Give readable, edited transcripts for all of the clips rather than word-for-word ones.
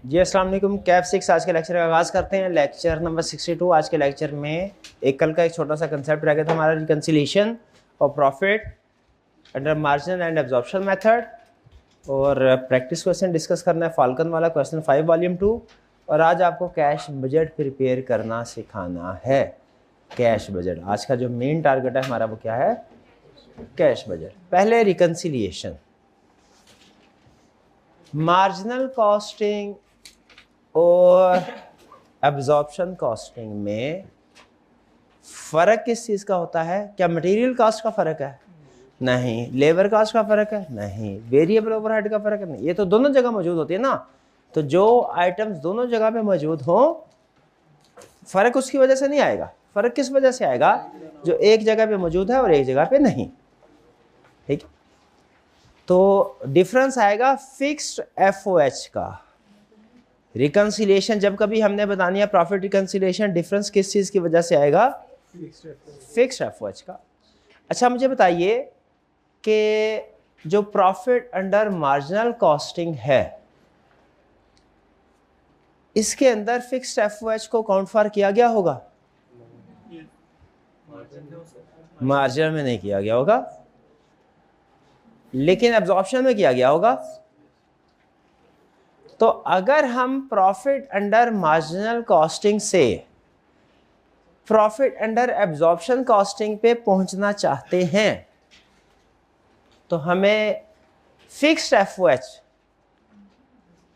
जी अस्सलाम वालेकुम। कैफ 6 आज के लेक्चर का आगाज़ करते हैं। Lecture number 62। आज के लेक्चर में कल का एक छोटा सा कंसेप्ट रह गया था हमारा, रिकन्सिलिएशन और profit under margin and absorption method, और प्रैक्टिस क्वेश्चन डिस्कस करना है फाल्कन वाला क्वेश्चन 5 वॉल्यूम 2। और आज आपको कैश बजट प्रिपेयर करना सिखाना है। कैश बजट आज का जो मेन टारगेट है हमारा वो क्या है? Cash budget. पहले रिकन्सिलिएशन। मार्जिनल कॉस्टिंग और एब्जॉर्प्शन कॉस्टिंग में फ़र्क किस चीज़ का होता है? क्या मटेरियल कॉस्ट का फ़र्क है? नहीं। लेबर कॉस्ट का फ़र्क है? नहीं। वेरिएबल ओवरहेड का फ़र्क है? नहीं। ये तो दोनों जगह मौजूद होती है ना। तो जो आइटम्स दोनों जगह पे मौजूद हों, फ़र्क उसकी वजह से नहीं आएगा। फ़र्क किस वजह से आएगा? जो एक जगह पे मौजूद है और एक जगह पे नहीं। ठीक है, तो डिफरेंस आएगा फिक्स्ड एफओएच का। रिकन्सिलिएशन जब कभी हमने बतानी है प्रॉफिट रिकन्सिलिएशन, डिफरेंस किस चीज़ की वजह से आएगा? फिक्स्ड एफओएच का। अच्छा मुझे बताइए कि जो प्रॉफिट अंडर मार्जिनल कॉस्टिंग है, इसके अंदर फिक्स्ड एफओएच को काउंट फॉर किया गया होगा? मार्जिन में नहीं किया गया होगा, लेकिन एब्जॉर्प्शन में किया गया होगा। तो अगर हम प्रॉफिट अंडर मार्जिनल कॉस्टिंग से प्रॉफिट अंडर एब्जॉर्प्शन कॉस्टिंग पे पहुंचना चाहते हैं, तो हमें फिक्स्ड एफओएच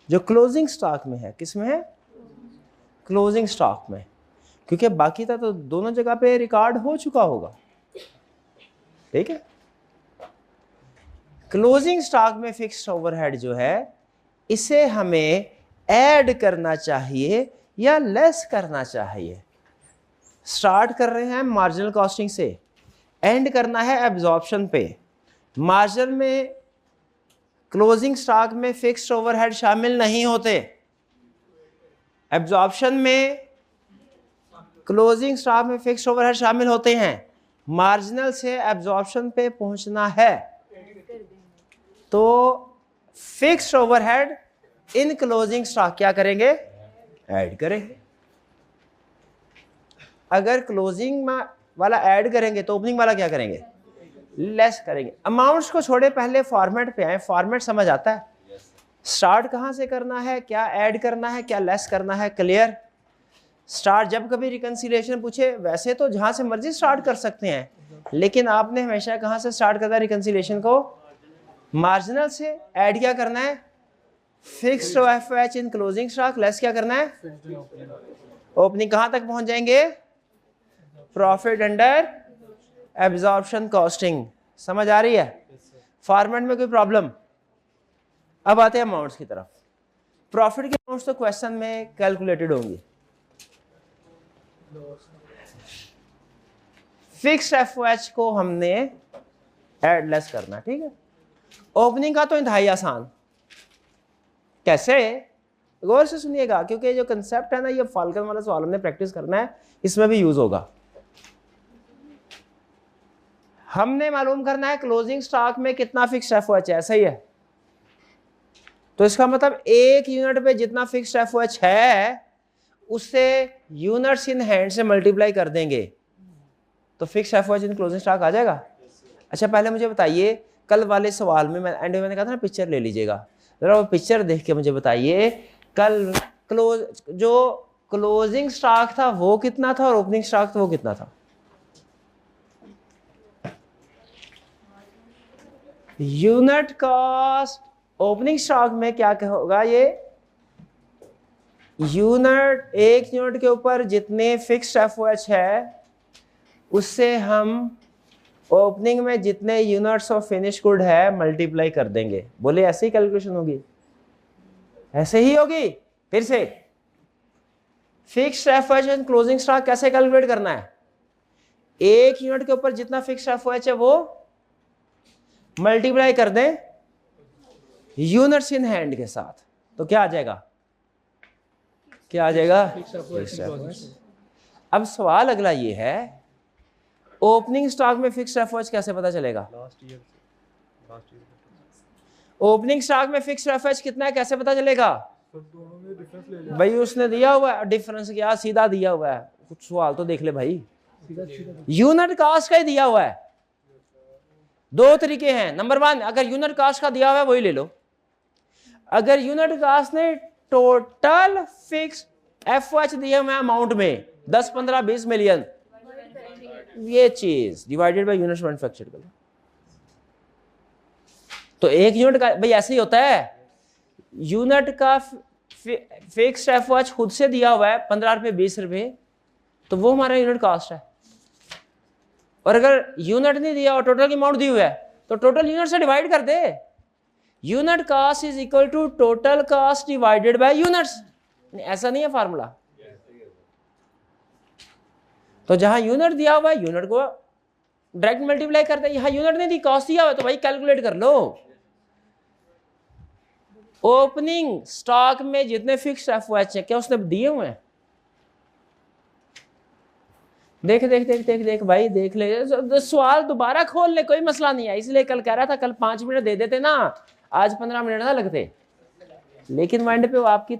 जो क्लोजिंग स्टॉक में है, किस में है? क्लोजिंग स्टॉक में, क्योंकि बाकी था तो दोनों जगह पे रिकॉर्ड हो चुका होगा। ठीक है, क्लोजिंग स्टॉक में फिक्स्ड ओवरहेड जो है, इसे हमें ऐड करना चाहिए या लेस करना चाहिए? स्टार्ट कर रहे हैं मार्जिनल कॉस्टिंग से, एंड करना है एब्जॉर्प्शन पे। मार्जिन में क्लोजिंग स्टॉक में फिक्स्ड ओवरहेड शामिल नहीं होते। एब्जॉर्प्शन में क्लोजिंग स्टॉक में फिक्स्ड ओवरहेड शामिल होते हैं। मार्जिनल से एब्जॉर्प्शन पे पहुंचना है तो फिक्स्ड ओवरहेड इन क्लोजिंग स्टॉक क्या करेंगे? ऐड करेंगे। अगर क्लोजिंग वाला ऐड करेंगे तो ओपनिंग वाला क्या करेंगे? लेस करेंगे। अमाउंट्स को छोड़े, पहले फॉर्मेट पे आए। फॉर्मेट समझ आता है? स्टार्ट कहां से करना है, क्या ऐड करना है, क्या लेस करना है, क्लियर? स्टार्ट जब कभी रिकन्सिलिएशन पूछे, वैसे तो जहां से मर्जी स्टार्ट कर सकते हैं, लेकिन आपने हमेशा कहां से स्टार्ट करना है रिकन्सिलिएशन को? मार्जिनल से। ऐड क्या करना है? Fixed FOH in closing stock, less क्या करना है? ओपनिंग। कहां तक पहुंच जाएंगे? Profit under absorption costing. समझ आ रही है? फॉर्मेट में कोई प्रॉब्लम? अब आते हैं अमाउंट्स की तरफ। प्रॉफिट के अमाउंट्स तो क्वेश्चन में कैलकुलेटेड होंगी। फिक्स्ड एफओएच को हमने ऐड लेस करना। ठीक है, ओपनिंग का तो इंतहाई आसान। कैसे? गौर से सुनिएगा, क्योंकि जो कंसेप्ट है ना, ये फाल्कन वाला सवाल हमने प्रैक्टिस करना है, इसमें भी यूज होगा। हमने मालूम करना है क्लोजिंग स्टॉक में कितना फिक्स्ड एफओएच है। सही है, तो इसका मतलब एक यूनिट पे जितना फिक्स्ड एफओएच है उससे यूनिट्स इन हैंड से मल्टीप्लाई कर देंगे तो fixed FOH in closing stock आ जाएगा। अच्छा पहले मुझे बताइए, कल वाले सवाल में एंड में मैंने कहा था ना पिक्चर ले लीजिएगा, जरा वो पिक्चर देख के मुझे बताइए कल जो क्लोजिंग स्टॉक था वो कितना था और ओपनिंग स्टॉक था वो कितना था? यूनिट कॉस्ट ओपनिंग स्टॉक में क्या होगा? ये यूनिट, एक यूनिट के ऊपर जितने फिक्स्ड एफओएच है उससे हम ओपनिंग में जितने यूनिट्स ऑफ फिनिश गुड है मल्टीप्लाई कर देंगे। बोले ऐसे ही कैलकुलेशन होगी? ऐसे ही होगी। फिर से, fixed FOH and closing stock कैसे कैलकुलेट करना है? एक यूनिट के ऊपर जितना फिक्स्ड एफओएच है वो मल्टीप्लाई कर दें यूनिट्स इन हैंड के साथ, तो क्या आ जाएगा? क्या आ जाएगा? Fixed FOH. अब सवाल अगला ये है, ओपनिंग स्टॉक में फिक्स्ड एफओएच कैसे पता चलेगा? ओपनिंग स्टॉक में फिक्स्ड एफओएच कितना है कैसे पता चलेगा? भाई उसने दिया हुआ है, डिफरेंस क्या सीधा दिया हुआ है, कुछ सवाल तो देख ले भाई, यूनिट कास्ट का ही दिया हुआ है। दो तरीके हैं, नंबर 1 अगर यूनिट कास्ट का दिया हुआ है वही ले लो, अगर यूनिट कास्ट ने टोटल फिक्स एफओएच दिया हुआ है अमाउंट में 10, 15, 20 मिलियन, ये चीज डिवाइडेड बाय यूनिट्स मैन्युफैक्चर्ड कर लो। तो एक यूनिट का भाई ऐसे ही होता है, यूनिट का फिक्स्ड एफओएच खुद से दिया हुआ है 15 रुपए 20 रुपए, तो वो हमारा यूनिट कास्ट है। और अगर यूनिट नहीं दिया और टोटल की अमाउंट दी हुई है तो टोटल यूनिट से डिवाइड कर दे, unit cost is equal to total cost divided by units. ऐसा नहीं है फार्मूला। तो जहां यूनिट दिया हुआ है यूनिट को डायरेक्ट मल्टीप्लाई करते हैं, यहां यूनिट नहीं दी कॉस्ट दिया हुआ है तो भाई कैलकुलेट कर लो। ओपनिंग स्टॉक में जितने फिक्स्ड एफओएच है क्या उसने दिए हुए हैं? देख देख देख देख देख भाई देख ले, सवाल दोबारा खोल ले, कोई मसला नहीं है। इसलिए कल कह रहा था कल 5 मिनट दे देते ना, आज 15 मिनट ना लगते, लेकिन माइंड पे वो आपकी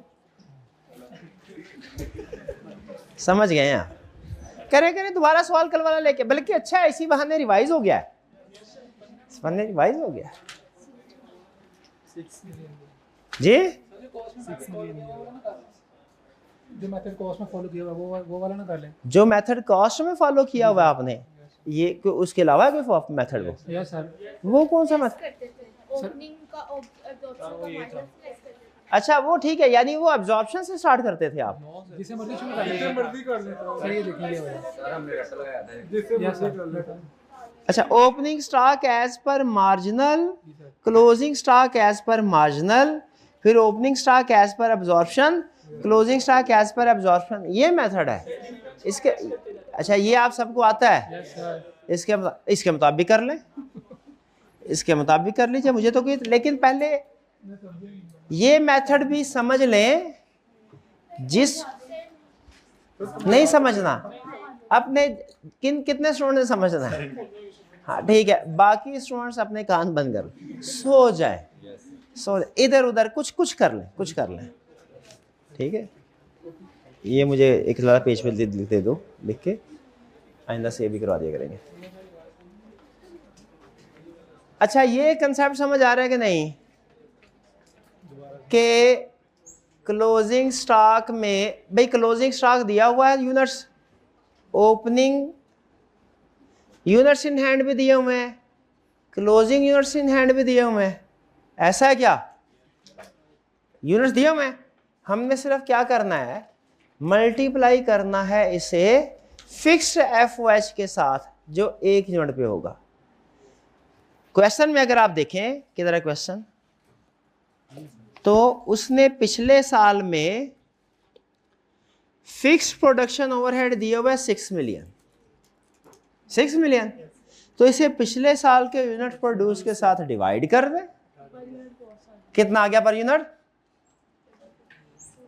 समझ गए हैं। करे करे दोबारा सवाल कल वाला लेके, बल्कि अच्छा है इसी बहाने रिवाइज हो गया है, इस बहाने रिवाइज हो गया जी। जो मेथड कॉस्ट में फॉलो किया हुआ वो वाला ना कर ले, जो मेथड कॉस्ट में फॉलो किया हुआ है आपने, ये उसके अलावा कोई मेथड वो? Yes sir. वो कौन सा मेथड? ओपनिंग का ऑब्जॉर्प्शन का अच्छा वो ठीक है, यानी वो अब्जॉर्प्शन से स्टार्ट करते थे आप? जिसे मर्जी शुरू कर ले, जिसे मर्जी कर ले सर। ये देखिए सर हमने रट लगाया था, जिसे मर्जी कर ले। अच्छा, opening stock as per marginal, closing stock as per marginal, फिर opening stock as per absorption, closing stock as per absorption, ये मेथड है इसके। अच्छा ये आप सबको आता है? इसके मुताबिक कर लें, इसके मुताबिक कर लीजिए, मुझे तो कोई, लेकिन पहले ये मेथड भी समझ लें। जिस नहीं समझना अपने कितने स्टूडेंट ने समझना है? हाँ ठीक है, बाकी स्टूडेंट्स अपने कान बंद कर सो जाए, सो इधर उधर कुछ कर लें, कुछ कर लें, ठीक है। ये मुझे एक ज़्यादा पेज पे दे दो लिख के, आइंदा से ये भी करवा दिया करेंगे। अच्छा ये कंसेप्ट समझ आ रहा है कि नहीं कि क्लोजिंग स्टॉक में, भाई क्लोजिंग स्टॉक दिया हुआ है units, opening units in hand भी दिए हुए हैं, क्लोजिंग यूनिट्स इन हैंड भी दिए हुए हैं, ऐसा है क्या? यूनिट्स दिए हुए हैं, हमने सिर्फ क्या करना है, मल्टीप्लाई करना है इसे फिक्स्ड एफओएच के साथ जो 1 यूनिट पे होगा। क्वेश्चन में अगर आप देखें किधर है क्वेश्चन, तो उसने पिछले साल में फिक्स्ड प्रोडक्शन ओवरहेड दिए हुए 6 मिलियन, 6 मिलियन, तो इसे पिछले साल के यूनिट प्रोड्यूस के साथ डिवाइड कर दें, कितना आ गया पर यूनिट?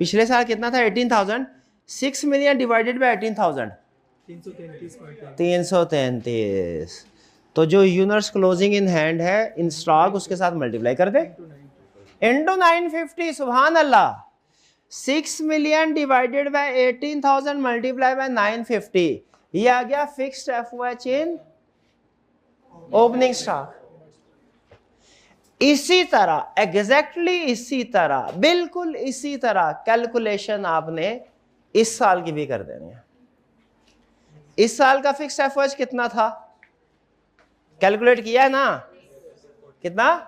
पिछले साल कितना था? 18,000, 6 मिलियन डिवाइडेड बाय 18,000, 333। तो जो यूनिट्स क्लोजिंग इन हैंड है इन स्टॉक उसके साथ मल्टीप्लाई कर दे इंटू 950। सुभान अल्लाह, 6 million divided by 18,000 multiply by 950, ये आ गया फिक्स्ड एफओएच इन ओपनिंग स्टॉक। इसी तरह एग्जैक्टली इसी तरह बिल्कुल इसी तरह कैलकुलेशन आपने इस साल की भी कर देनी है। इस साल का फिक्स्ड एफओएच कितना था? कैलकुलेट किया है ना? कितना?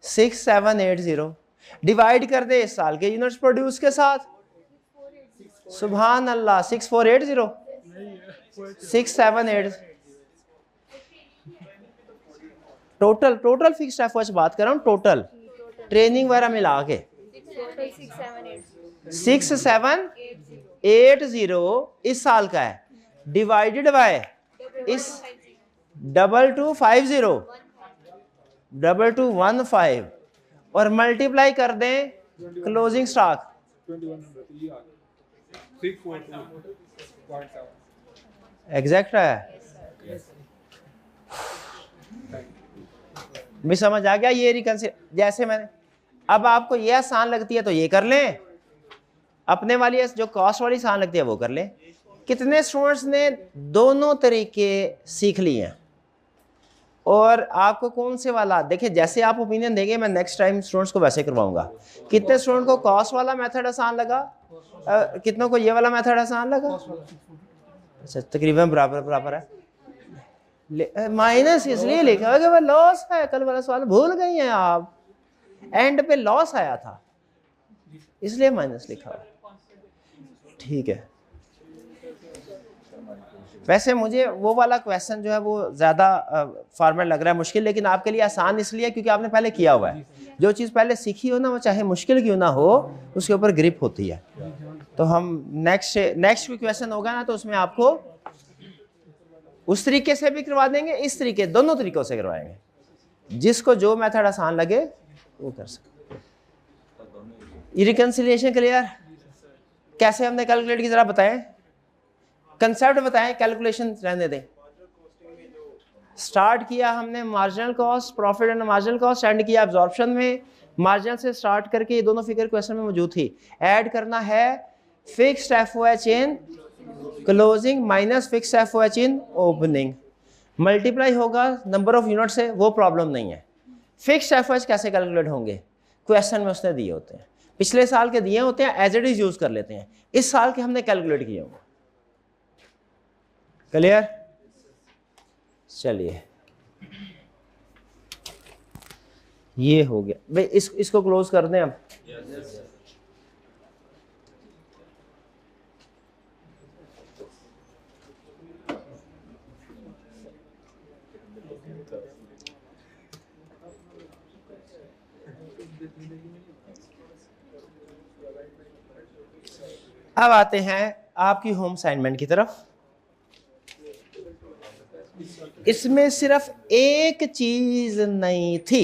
6780 डिवाइड कर दे इस साल के यूनिट्स प्रोड्यूस के साथ। सुभान अल्लाह, 6480 6780 टोटल फिक्स्ड एफओएच बात कर रहा हूँ, टोटल ट्रेनिंग वगैरह मिला के 6780 इस साल का है, डिवाइडेड बाय इस 2250 और मल्टीप्लाई कर दें क्लोजिंग स्टॉक 2100 एग्जैक्ट है। भी समझ आ गया ये रिकंसिडर? जैसे मैंने, अब आपको ये आसान लगती है तो ये कर लें, अपने वाली जो कॉस्ट वाली आसान लगती है वो कर लें। कितने स्टूडेंट्स ने दोनों तरीके सीख लिए हैं और आपको कौन से वाला, देखिए जैसे आप ओपिनियन देंगे मैं नेक्स्ट टाइम स्टूडेंट्स को वैसे करवाऊंगा। कितने स्टूडेंट को कॉस्ट वाला मेथड आसान लगा, कितनों को ये वाला मेथड आसान लगा? अच्छा तकरीबन बराबर बराबर है। माइनस इसलिए लिखा है कि वह लॉस है, कल वाला सवाल भूल गई हैं आप, एंड पे लॉस आया था इसलिए माइनस लिखा है। ठीक है, वैसे मुझे वो वाला क्वेश्चन जो है वो ज़्यादा फॉर्मेट लग रहा है, मुश्किल, लेकिन आपके लिए आसान इसलिए क्योंकि आपने पहले किया हुआ है। जो चीज़ पहले सीखी हो ना वो चाहे मुश्किल क्यों ना हो उसके ऊपर ग्रिप होती है। तो हम नेक्स्ट कोई क्वेश्चन होगा ना तो उसमें आपको उस तरीके से भी करवा देंगे, इस तरीके, दोनों तरीकों से करवाएंगे, जिसको जो मेथड आसान लगे वो कर सकते। Reconciliation clear? कैसे हमने कैलकुलेट की जरा बताएं, कंसेप्ट बताएं, कैलकुलेशन रहने दें। स्टार्ट किया हमने marginal cost, profit and marginal cost, and किया एब्जॉर्प्शन में। मार्जिनल से स्टार्ट करके ये दोनों फिगर क्वेश्चन में मौजूद थी। ऐड करना है fixed FOH in closing minus fixed FOH in opening, multiply होगा नंबर ऑफ यूनिट से, वो प्रॉब्लम नहीं है। फिक्स्ड एफओएच कैसे कैलकुलेट होंगे, क्वेश्चन में उसने दिए होते हैं, पिछले साल के दिए होते हैं, एज इट इज यूज कर लेते हैं, इस साल के हमने कैलकुलेट किए होंगे। क्लियर? चलिए ये हो गया भाई, इसको क्लोज कर दें अब। अब आते हैं आपकी होम असाइनमेंट की तरफ। इसमें सिर्फ एक चीज नहीं थी,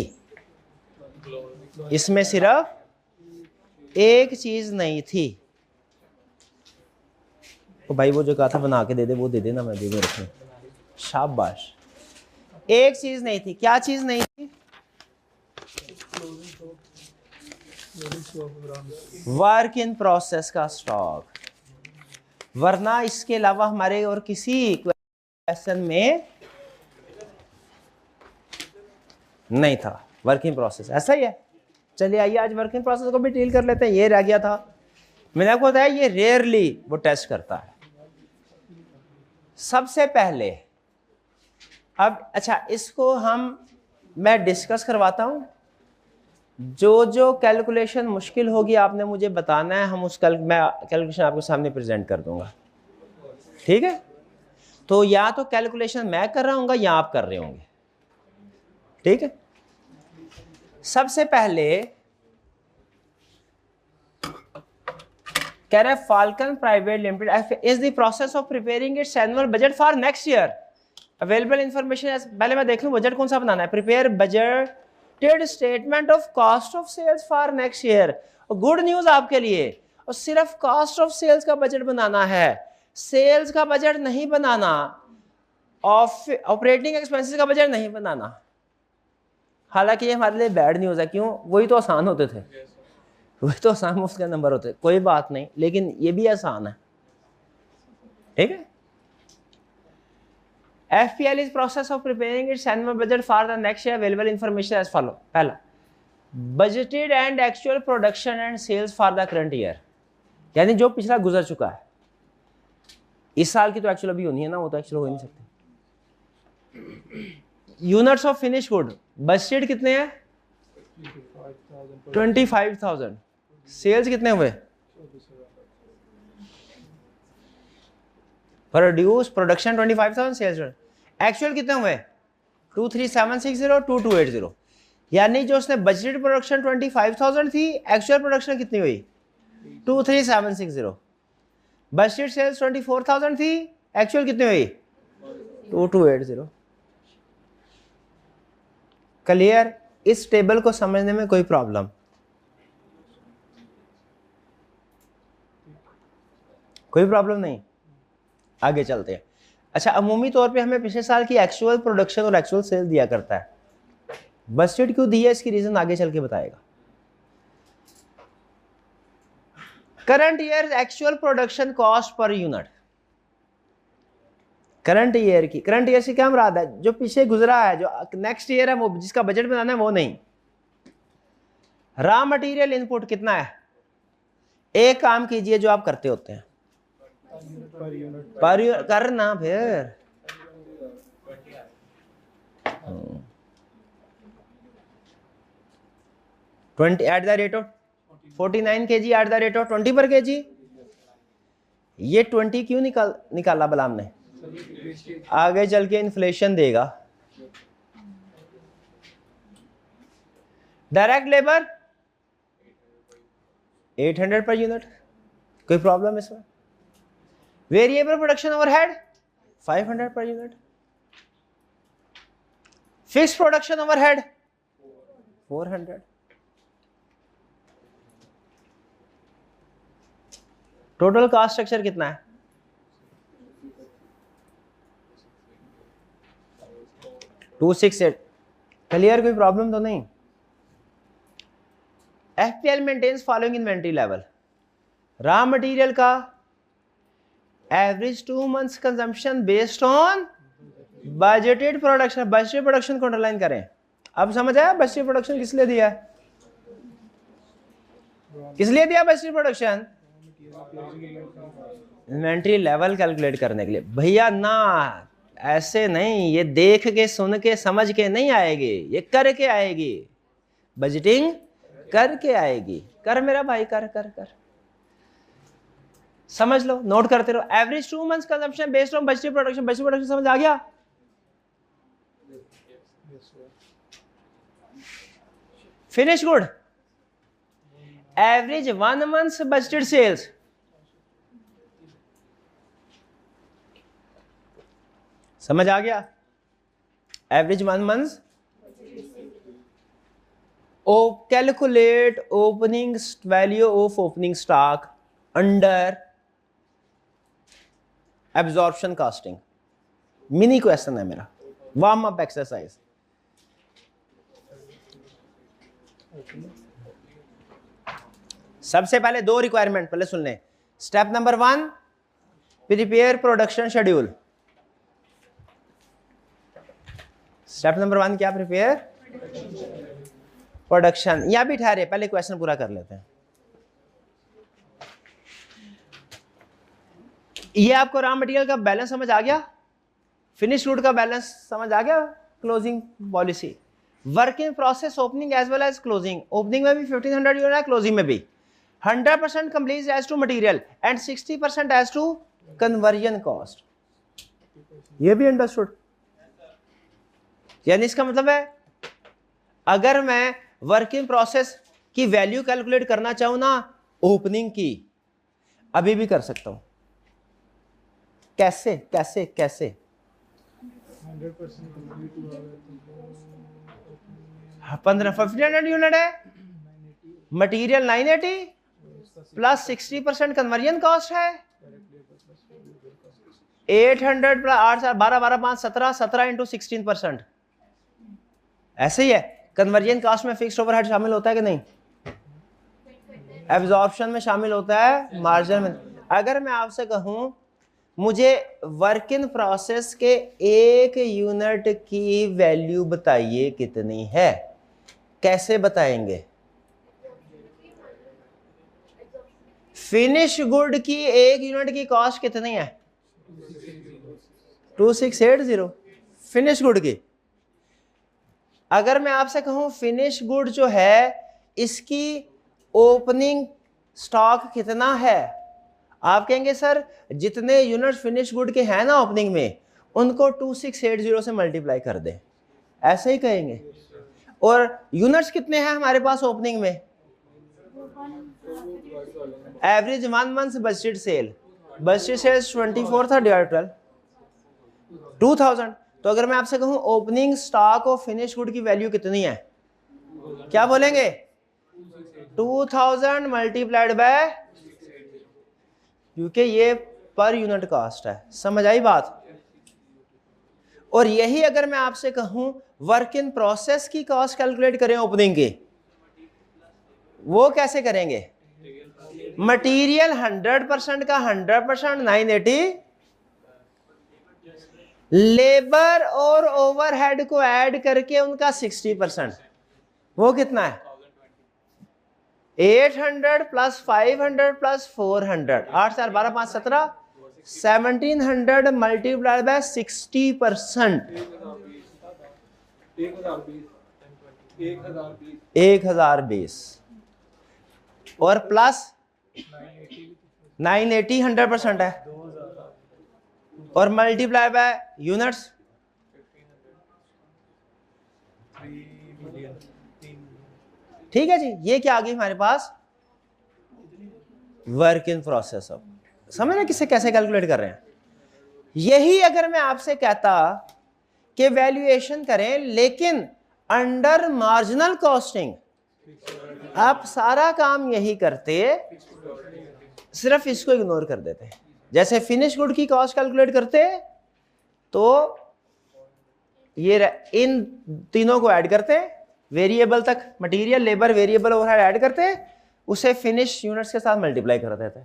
इसमें सिर्फ एक चीज नहीं थी। तो भाई वो जो कहा था बना के दे दे वो दे देना, मैं दे दे रखूं। शाबाश, एक चीज नहीं थी। क्या चीज नहीं थी? वर्क इन प्रोसेस का स्टॉक, वरना इसके अलावा हमारे और किसी क्वेश्चन में नहीं था वर्क इन प्रोसेस। ऐसा ही है। चलिए आइए आज वर्क इन प्रोसेस को भी डील कर लेते हैं। ये रह गया था, मैंने आपको बताया ये रेयरली वो टेस्ट करता है। सबसे पहले अब अच्छा इसको मैं डिस्कस करवाता हूं। जो कैलकुलेशन मुश्किल होगी आपने मुझे बताना है, मैं कैलकुलेशन आपको सामने प्रेजेंट कर दूंगा। ठीक है, तो या तो कैलकुलेशन मैं कर रहा हूँ या आप कर रहे होंगे। ठीक है, सबसे पहले कह रहा है Falcon private limited is the process of preparing its annual budget for next year. Available information, पहले मैं देख लूं बजट कौन सा बनाना है। Prepare budgeted statement of cost of sales for next year. Good news आपके लिए, और सिर्फ कॉस्ट ऑफ सेल्स का बजट बनाना है, सेल्स का बजट नहीं बनाना, ऑपरेटिंग एक्सपेंसेस का बजट नहीं बनाना। हालांकि ये हमारे लिए बैड न्यूज़ है, क्यों? वही तो आसान होते थे, वही तो आसान मुफ्त के नंबर होते, कोई बात नहीं, लेकिन ये भी आसान है। ठीक है, FPL is process of preparing its annual budget for the next year. Available information as follow. पहला, budgeted and actual production and sales for the current year, यानी जो पिछला गुजर चुका है। इस साल की तो एक्चुअल अभी होनी है ना, वो तो एक्चुअल हो ही नहीं सकती। Units of finish good budgeted कितने हैं? 25,000। सेल्स कितने हुए? प्रोड्यूस प्रोडक्शन 25,000, सेल्स एक्चुअल कितने हुए? 23,760, 2280। यानी जो उसने बजटेड प्रोडक्शन 25,000 थी, एक्चुअल प्रोडक्शन कितनी हुई? 23,760। बजटेड सेल्स 24,000 थी, एक्चुअल कितनी हुई? 2280। क्लियर? इस टेबल को समझने में कोई प्रॉब्लम? कोई प्रॉब्लम नहीं? आगे चलते हैं। अच्छा, अमूमी तौर पे हमें पिछले साल की एक्चुअल प्रोडक्शन और एक्चुअल सेल दिया करता है। बजटेड क्यों दिया, इसकी रीजन आगे चल के बताएगा। Current year actual production cost per unit, current year से क्या मुराद है? जो पीछे गुजरा है, जो नेक्स्ट ईयर है, वो जिसका बजट बनाना है वो नहीं। रॉ मटेरियल इनपुट कितना है? एक काम कीजिए जो आप करते होते हैं, पर यूनिट करना फिर 20 at the rate of 49 kg at the rate of 20 पर kg। ये 20 क्यों निकाला बलाम ने? आगे चल के इन्फ्लेशन देगा। डायरेक्ट लेबर 800 पर यूनिट, कोई प्रॉब्लम इसमें? वेरिएबल प्रोडक्शन ओवरहेड 500 पर unit, fixed production overhead 400। Total cost structure कितना है? 268। क्लियर, कोई प्रॉब्लम तो नहीं? FPL maintains following inventory level. Raw material का average 2 months consumption based on budgeted production. Budgeted production को अंडरलाइन करें। अब समझ आया बजटेड प्रोडक्शन किस लिए दिया है? किस लिए दिया budgeted production? Inventory level calculate करने के लिए। भैया ना, ऐसे नहीं, ये देख के सुन के समझ के नहीं आएगी, ये करके आएगी। बजटिंग करके आएगी। कर मेरा भाई, कर कर कर, समझ लो, नोट करते रहो। Average 2 months consumption based on budgeted production. Budgeted production समझ आ गया? Finish good average 1 month budgeted sales. समझ आ गया? Average 1 month। Calculate opening value of opening stock under absorption costing. Mini question है मेरा, वार्म अप एक्सरसाइज। सबसे पहले 2 रिक्वायरमेंट पहले सुन लें। Step number 1, prepare production schedule. Step number 1 क्या? Prepare production. यहां भी ठहरे, पहले क्वेश्चन पूरा कर लेते हैं। ये आपको रॉ मटेरियल का बैलेंस समझ आ गया? फिनिश गुड का बैलेंस समझ आ गया? Closing policy, work in process opening as well as closing. Opening में भी 1500 यूनिट है, क्लोजिंग में भी 100% complete as to material and 60% as to conversion cost. ये भी अंडरस्टूड? यानी इसका मतलब है अगर मैं वर्क इन प्रोसेस की वैल्यू कैलकुलेट करना चाहूं ना ओपनिंग की, अभी भी कर सकता हूं। कैसे कैसे कैसे? 1500 यूनिट है, मटेरियल 980 प्लस 60% कन्वर्जन कॉस्ट है 800 प्लस 8 12 12 5 17 17 इंटू 16%। ऐसे ही है। कन्वर्जन कॉस्ट में फिक्स्ड ओवरहेड शामिल होता है कि नहीं? एब्जॉर्प्शन में शामिल होता है, मार्जिन में। अगर मैं आपसे कहूं मुझे वर्क इन प्रोसेस के 1 यूनिट की वैल्यू बताइए कितनी है, कैसे बताएंगे? फिनिश गुड की 1 यूनिट की कॉस्ट कितनी है? 2680 फिनिश गुड की। अगर मैं आपसे कहूं फिनिश गुड जो है इसकी ओपनिंग स्टॉक कितना है, आप कहेंगे सर जितने यूनिट फिनिश गुड के हैं ना ओपनिंग में उनको 2680 से मल्टीप्लाई कर दें, ऐसे ही कहेंगे। और यूनिट्स कितने हैं हमारे पास ओपनिंग में? Average 1 month budgeted sale, budgeted sales 24 था डिवाइड 12 2000। तो अगर मैं आपसे कहूं ओपनिंग स्टॉक और फिनिश गुड की वैल्यू कितनी है, क्या बोलेंगे? 2000 मल्टीप्लाइड बाय, क्योंकि ये पर यूनिट कॉस्ट है। समझ आई बात? और यही अगर मैं आपसे कहूं वर्क इन प्रोसेस की कॉस्ट कैलकुलेट करें ओपनिंग की, वो कैसे करेंगे? मटेरियल 100% का 100% 980, लेबर और ओवरहेड को ऐड करके उनका 60%, वो कितना है? 800 प्लस 500 प्लस 400, 8 4 12 5 17, 1700 मल्टीप्लाइड बाय 60%, 1020 और प्लस 980 100% है और मल्टीप्लाई बाय यूनिट्स, ठीक है जी। ये क्या आ गई हमारे पास? Work in process. अब समझ रहे किससे कैसे कैलकुलेट कर रहे हैं? यही अगर मैं आपसे कहता कि वैल्यूएशन करें लेकिन अंडर मार्जिनल कॉस्टिंग, आप सारा काम यही करते, सिर्फ इसको इग्नोर कर देते। जैसे फिनिश गुड की कॉस्ट कैलकुलेट करते तो ये इन तीनों को ऐड करते, वेरिएबल तक material labour variable overhead add करते, उसे फिनिश यूनिट्स के साथ मल्टीप्लाई कर देते।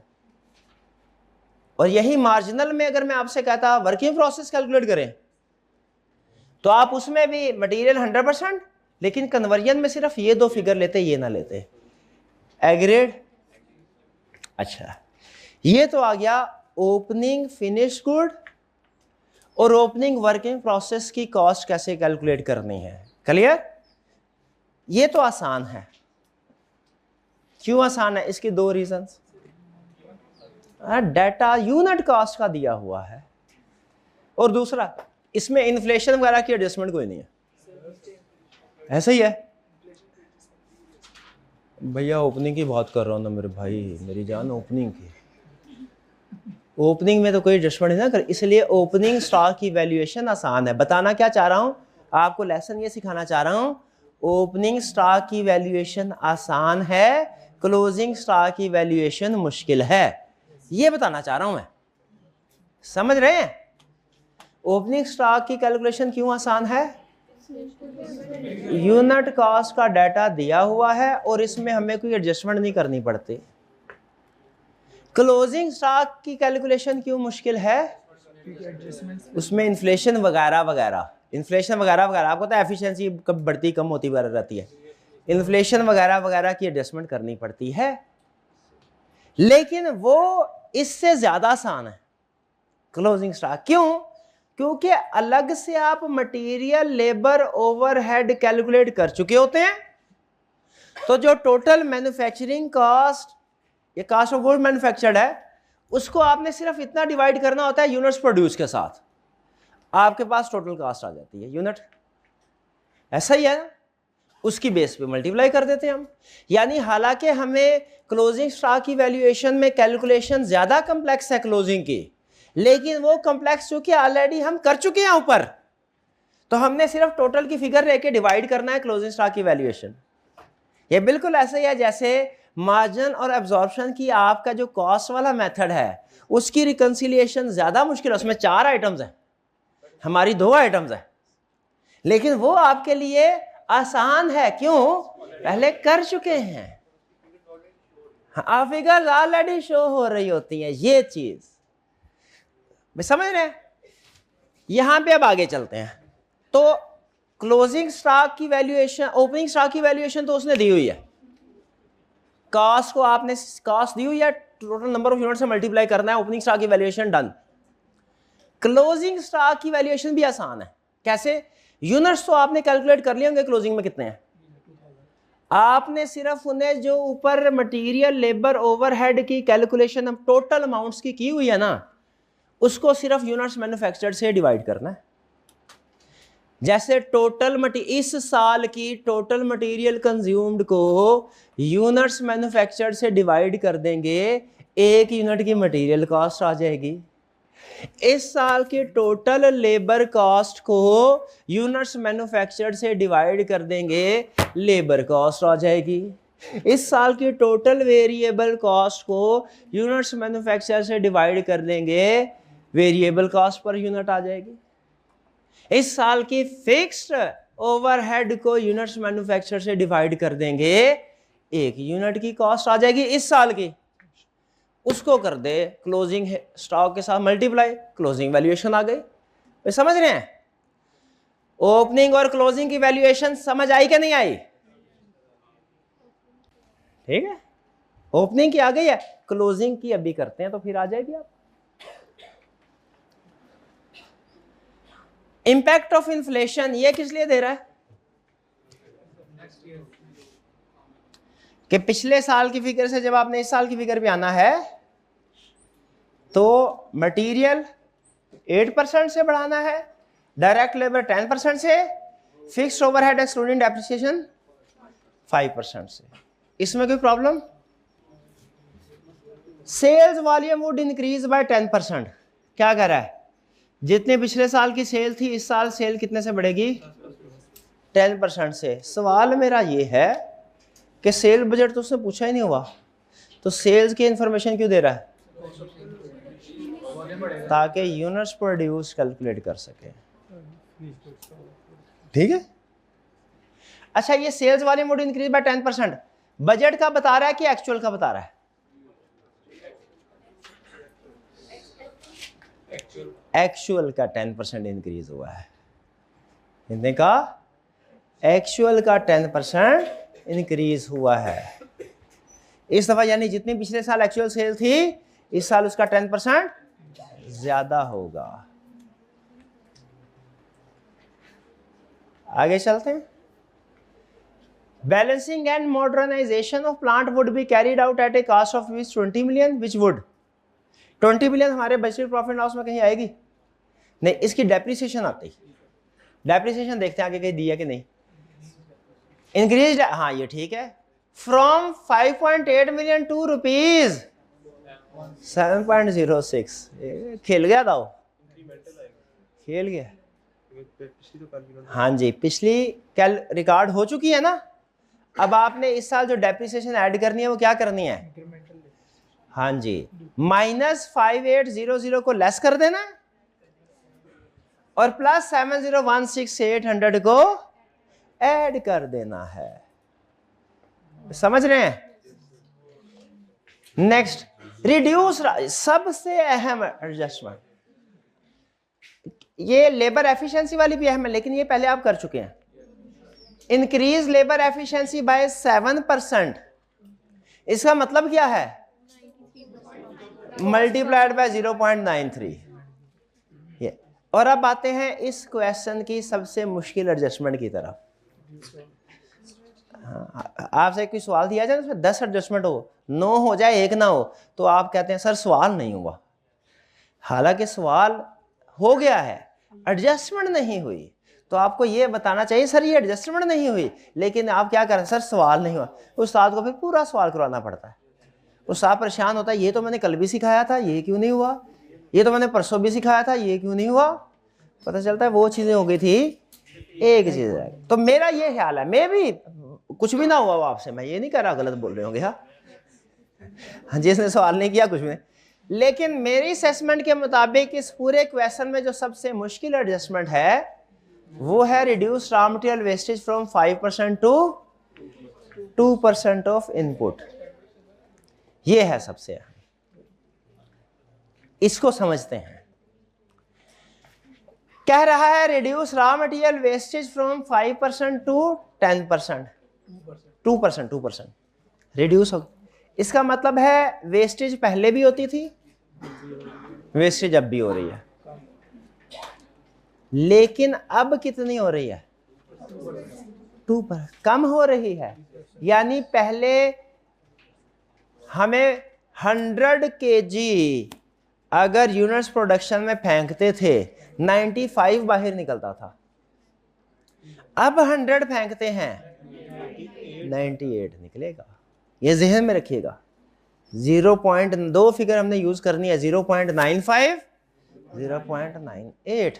और यही मार्जिनल में अगर मैं आपसे कहता वर्किंग प्रोसेस कैलकुलेट करें तो आप उसमें भी मटेरियल 100% लेकिन कन्वर्जन में सिर्फ ये दो फिगर लेते, ये ना लेते, एग्रेड। अच्छा, ये तो आ गया ओपनिंग फिनिश गुड और ओपनिंग वर्किंग प्रोसेस की कॉस्ट कैसे कैलकुलेट करनी है। क्लियर? ये तो आसान है। क्यों आसान है? इसके दो रीजंस। डाटा यूनिट कॉस्ट का दिया हुआ है और दूसरा इसमें इन्फ्लेशन वगैरह की एडजस्टमेंट कोई नहीं है, ऐसा ही है। भैया ओपनिंग की बात कर रहा हूं ना मेरे भाई, मेरी जान, ओपनिंग की। ओपनिंग में तो कोई एडजस्टमेंट नहीं ना कर, इसलिए ओपनिंग स्टॉक की वैल्यूएशन आसान है। बताना क्या चाह रहा हूं आपको, लेसन ये सिखाना चाह रहा हूं, ओपनिंग स्टॉक की वैल्यूएशन आसान है, क्लोजिंग स्टॉक की वैल्यूएशन मुश्किल है, ये बताना चाह रहा हूं मैं। समझ रहे हैं? ओपनिंग स्टॉक की कैलकुलेशन क्यों आसान है? यूनिट कॉस्ट का डाटा दिया हुआ है और इसमें हमें कोई एडजस्टमेंट नहीं करनी पड़ती। क्लोजिंग स्टॉक की कैलकुलेशन क्यों मुश्किल है? उसमें इन्फ्लेशन वगैरह वगैरह, आपको तो एफिशिएंसी कब बढ़ती कम होती रहती है, इन्फ्लेशन वगैरह वगैरह की एडजस्टमेंट करनी पड़ती है, लेकिन वो इससे ज्यादा आसान है क्लोजिंग स्टॉक। क्यों? क्योंकि अलग से आप मटेरियल लेबर ओवरहेड कैलकुलेट कर चुके होते हैं, तो जो टोटल मैन्युफैक्चरिंग कॉस्ट, ये कॉस्ट ऑफ गुड मैन्युफैक्चर्ड है, उसको आपने सिर्फ इतना डिवाइड करना होता है यूनिट्स प्रोड्यूस के साथ, आपके पास टोटल कॉस्ट आ जाती है यूनिट। ऐसा ही है ना, उसकी बेस पे मल्टीप्लाई कर देते हैं हम। यानी हालांकि हमें क्लोजिंग स्टॉक की वैल्यूएशन में कैलकुलेशन ज्यादा कॉम्प्लेक्स है क्लोजिंग की, लेकिन वो कॉम्प्लेक्स चूंकि ऑलरेडी हम कर चुके हैं ऊपर, तो हमने सिर्फ टोटल की फिगर लेके डिवाइड करना है क्लोजिंग स्टॉक की वैल्यूएशन। ये बिल्कुल ऐसे ही है जैसे मार्जिन और एब्जॉर्प्शन की आपका जो कॉस्ट वाला मेथड है, उसकी रिकंसिलिएशन ज्यादा मुश्किल है। उसमें 4 आइटम्स हैं, हमारी 2 आइटम्स हैं, लेकिन वो आपके लिए आसान है। क्यों? पहले कर चुके हैं, फिगर्स ऑलरेडी शो हो रही होती है। ये चीज समझ रहे हैं? यहां पे अब आगे चलते हैं। तो क्लोजिंग स्टॉक की वैल्यूएशन, ओपनिंग स्टॉक की वैल्यूएशन तो उसने दी हुई है, कॉस्ट को आपने कॉस्ट दी हुई है, टोटल नंबर ऑफ यूनिट से मल्टीप्लाई करना है, ओपनिंग स्टॉक की वैल्यूएशन डन। क्लोजिंग स्टॉक की वैल्यूएशन भी आसान है। कैसे? यूनिट्स तो आपने कैलकुलेट कर लिए होंगे क्लोजिंग में कितने हैं, आपने सिर्फ उन्हें जो ऊपर मटेरियल लेबर ओवरहेड की कैलकुलेशन हम टोटल अमाउंट्स की हुई है ना, उसको सिर्फ यूनिट्स मैन्युफैक्चर्ड से डिवाइड करना है। जैसे टोटल इस साल की टोटल मटेरियल कंज्यूम्ड को यूनिट्स मैन्युफैक्चर्ड से डिवाइड कर देंगे, 1 यूनिट की मटेरियल कॉस्ट आ जाएगी। इस साल की टोटल लेबर कॉस्ट को यूनिट्स मैन्युफैक्चर्ड से डिवाइड कर देंगे, लेबर कॉस्ट आ जाएगी। इस साल की टोटल वेरिएबल कॉस्ट को यूनिट्स मैन्युफैक्चर से डिवाइड कर देंगे, वेरिएबल कॉस्ट पर यूनिट आ जाएगी। इस साल की फिक्स्ड ओवरहेड को यूनिट्स मैन्युफैक्चर से डिवाइड कर देंगे, 1 यूनिट की कॉस्ट आ जाएगी इस साल की। उसको कर दे क्लोजिंग स्टॉक के साथ मल्टीप्लाई, क्लोजिंग वैल्यूएशन आ गई। वे समझ रहे हैं? ओपनिंग और क्लोजिंग की वैल्यूएशन समझ आई कि नहीं आई? ठीक है, ओपनिंग की आ गई है, क्लोजिंग की अभी करते हैं तो फिर आ जाएगी आप। इंपैक्ट ऑफ इन्फ्लेशन ये किस लिए दे रहा है? कि पिछले साल की फिगर से जब आपने इस साल की फिगर पे आना है तो मटेरियल 8% से बढ़ाना है, डायरेक्ट लेबर 10% से, फिक्स्ड ओवरहेड एक्सक्लूडिंग डेप्रिसिएशन 5% से। इसमें कोई problem? Sales volume would increase by 10%। क्या कह रहा है? जितने पिछले साल की सेल थी इस साल सेल कितने से बढ़ेगी? 10% से। सवाल मेरा ये है कि सेल बजट तो उसने पूछा ही नहीं हुआ, तो सेल्स की इंफॉर्मेशन क्यों दे रहा है? ताकि यूनिट्स प्रोड्यूस कैलकुलेट कर सके। ठीक है, अच्छा ये sales volume would increase by 10% budget का बता रहा है कि एक्चुअल का बता रहा है? एक्चुअल का 10% इंक्रीज हुआ है। कितने का? एक्चुअल का 10% इंक्रीज हुआ है इस दफा, यानी जितनी पिछले साल एक्चुअल सेल थी इस साल उसका 10% ज्यादा होगा। आगे चलते हैं। Balancing and modernisation of plant would be carried out at a cost of 20 million, which would 20 million हमारे बजटेड प्रॉफिट लॉस में कहीं आएगी नहीं, इसकी डेप्रिसिएशन आती। डेप्रिसिएशन देखते हैं आगे कहीं दिया कि नहीं। इंक्रीज, हाँ ये ठीक है, फ्रॉम 5.8 मिलियन टू रुपीज 7.06। खेल गया था वो, खेल गया। हाँ जी, पिछली कल रिकॉर्ड हो चुकी है ना। अब आपने इस साल जो डेप्रिसिएशन ऐड करनी है वो क्या करनी है? हाँ जी, -5800 को लेस कर देना है और प्लस 7016800 को ऐड कर देना है। समझ रहे हैं? नेक्स्ट, रिड्यूस, सबसे अहम एडजस्टमेंट, ये लेबर एफिशिएंसी वाली भी अहम है लेकिन ये पहले आप कर चुके हैं। इंक्रीज लेबर एफिशिएंसी बाय 7%, इसका मतलब क्या है? Multiplied by 0.93। ये, और अब आते हैं इस क्वेश्चन की सबसे मुश्किल एडजस्टमेंट की तरफ। आपसे कोई सवाल दिया जाए उसमें 10 एडजस्टमेंट हो, 9 हो जाए 1 ना हो, तो आप कहते हैं सर सवाल नहीं हुआ। हालांकि सवाल हो गया है, एडजस्टमेंट नहीं हुई, तो आपको ये बताना चाहिए सर ये एडजस्टमेंट नहीं हुई, लेकिन आप क्या करें सर सवाल नहीं हुआ। उस्ताद को फिर पूरा सवाल करवाना पड़ता है। उस्ताद परेशान होता है, ये तो मैंने कल भी सिखाया था ये क्यों नहीं हुआ, ये तो मैंने परसों भी सिखाया था ये क्यों नहीं हुआ। पता चलता है वो चीज़ें हो गई थी, एक चीज़ है। तो मेरा ये ख्याल है, मैं भी कुछ भी ना हुआ वो आपसे, मैं ये नहीं कह रहा गलत बोल रहे होंगे। हाँ, जिसने सवाल नहीं किया कुछ भी नहीं, लेकिन मेरी असेसमेंट के मुताबिक इस पूरे क्वेश्चन में जो सबसे मुश्किल एडजस्टमेंट है वो है reduce raw material wastage from 5% to 2% of input. ये है सबसे अहम, इसको समझते हैं। कह रहा है reduce raw material wastage from 5% to 10%, 2% reduce हो। इसका मतलब है वेस्टेज पहले भी होती थी, वेस्टेज अब भी हो रही है, लेकिन अब कितनी हो रही है? 2%, कम हो रही है। यानी पहले हमें 100 kg अगर यूनिट्स प्रोडक्शन में फेंकते थे 95 बाहर निकलता था, अब 100 फेंकते हैं 98 निकलेगा। ये जहन में रखिएगा। 0.2 फिगर हमने यूज करनी है, 0.95, 0.98।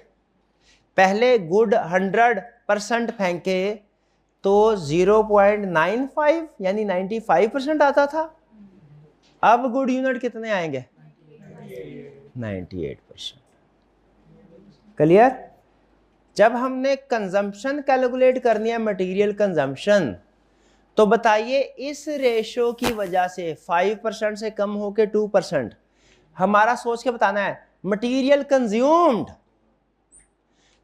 पहले गुड 100% फेंके तो 0.95 यानी 95% आता था, अब गुड यूनिट कितने आएंगे? 98%। क्लियर? जब हमने कंजम्पशन कैलकुलेट करनी है, मटेरियल कंजम्पशन, तो बताइए इस रेशो की वजह से 5% से कम होके 2%, हमारा सोच के बताना है मटेरियल कंज्यूम्ड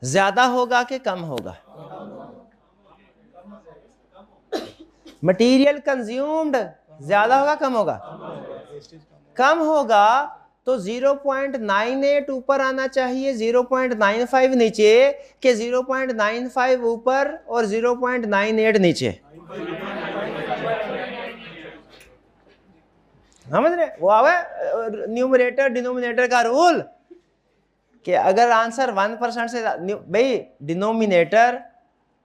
ज्यादा होगा कि कम होगा? मटेरियल कंज्यूम्ड ज्यादा होगा कम होगा? कम होगा। तो 0.98 ऊपर आना चाहिए, 0.95 नीचे, के 0.95 ऊपर और 0.98 नीचे। समझ रहे? वो आवे न्यूमरेटर डिनोमिनेटर का रूल कि अगर आंसर 1% से भाई डिनोमिनेटर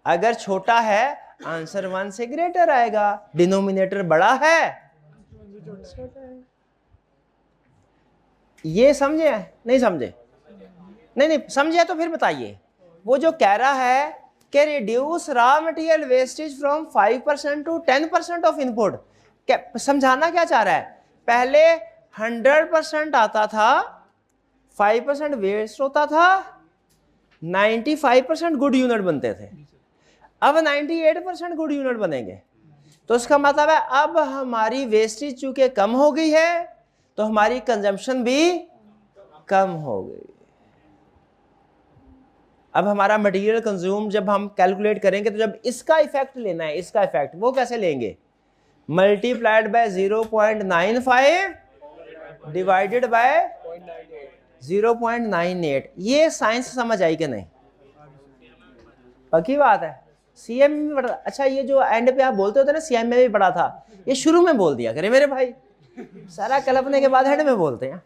अगर छोटा है आंसर 1 से ग्रेटर आएगा, डिनोमिनेटर बड़ा है। ये समझे नहीं समझे? नहीं समझे तो फिर बताइए। वो जो कह रहा है कि reduce raw material wastage from 5% to 10% of input, समझाना क्या चाह रहा है? पहले 100% आता था, 5% वेस्ट होता था, 95% गुड यूनिट बनते थे, अब 98% गुड यूनिट बनेंगे। तो इसका मतलब है अब हमारी वेस्टेज चूंकि कम हो गई है तो हमारी कंजम्पशन भी कम हो गई। अब हमारा मटेरियल कंज्यूम जब हम कैलकुलेट करेंगे तो जब इसका इफेक्ट लेना है, इसका इफेक्ट वो कैसे लेंगे? Multiplied by 0.95 divided by 0.98। ये साइंस समझ आई कि नहीं? पक्की बात है। सीएम में भी पढ़ा। अच्छा ये जो एंड पे आप बोलते होते ना सीएम में भी पढ़ा था, ये शुरू में बोल दिया करे मेरे भाई, सारा कल्पने के बाद हेड में बोलते हैं।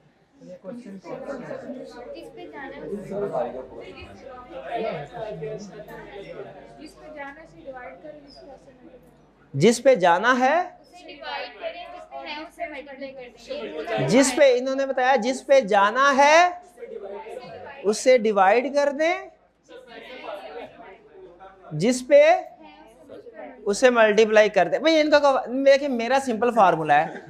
जिस पे जाना है, जिस पे इन्होंने बताया जिस पे जाना है उससे डिवाइड कर दें, जिस पे उसे मल्टीप्लाई कर दे। भाई इनका देखिए मेरा सिंपल फार्मूला है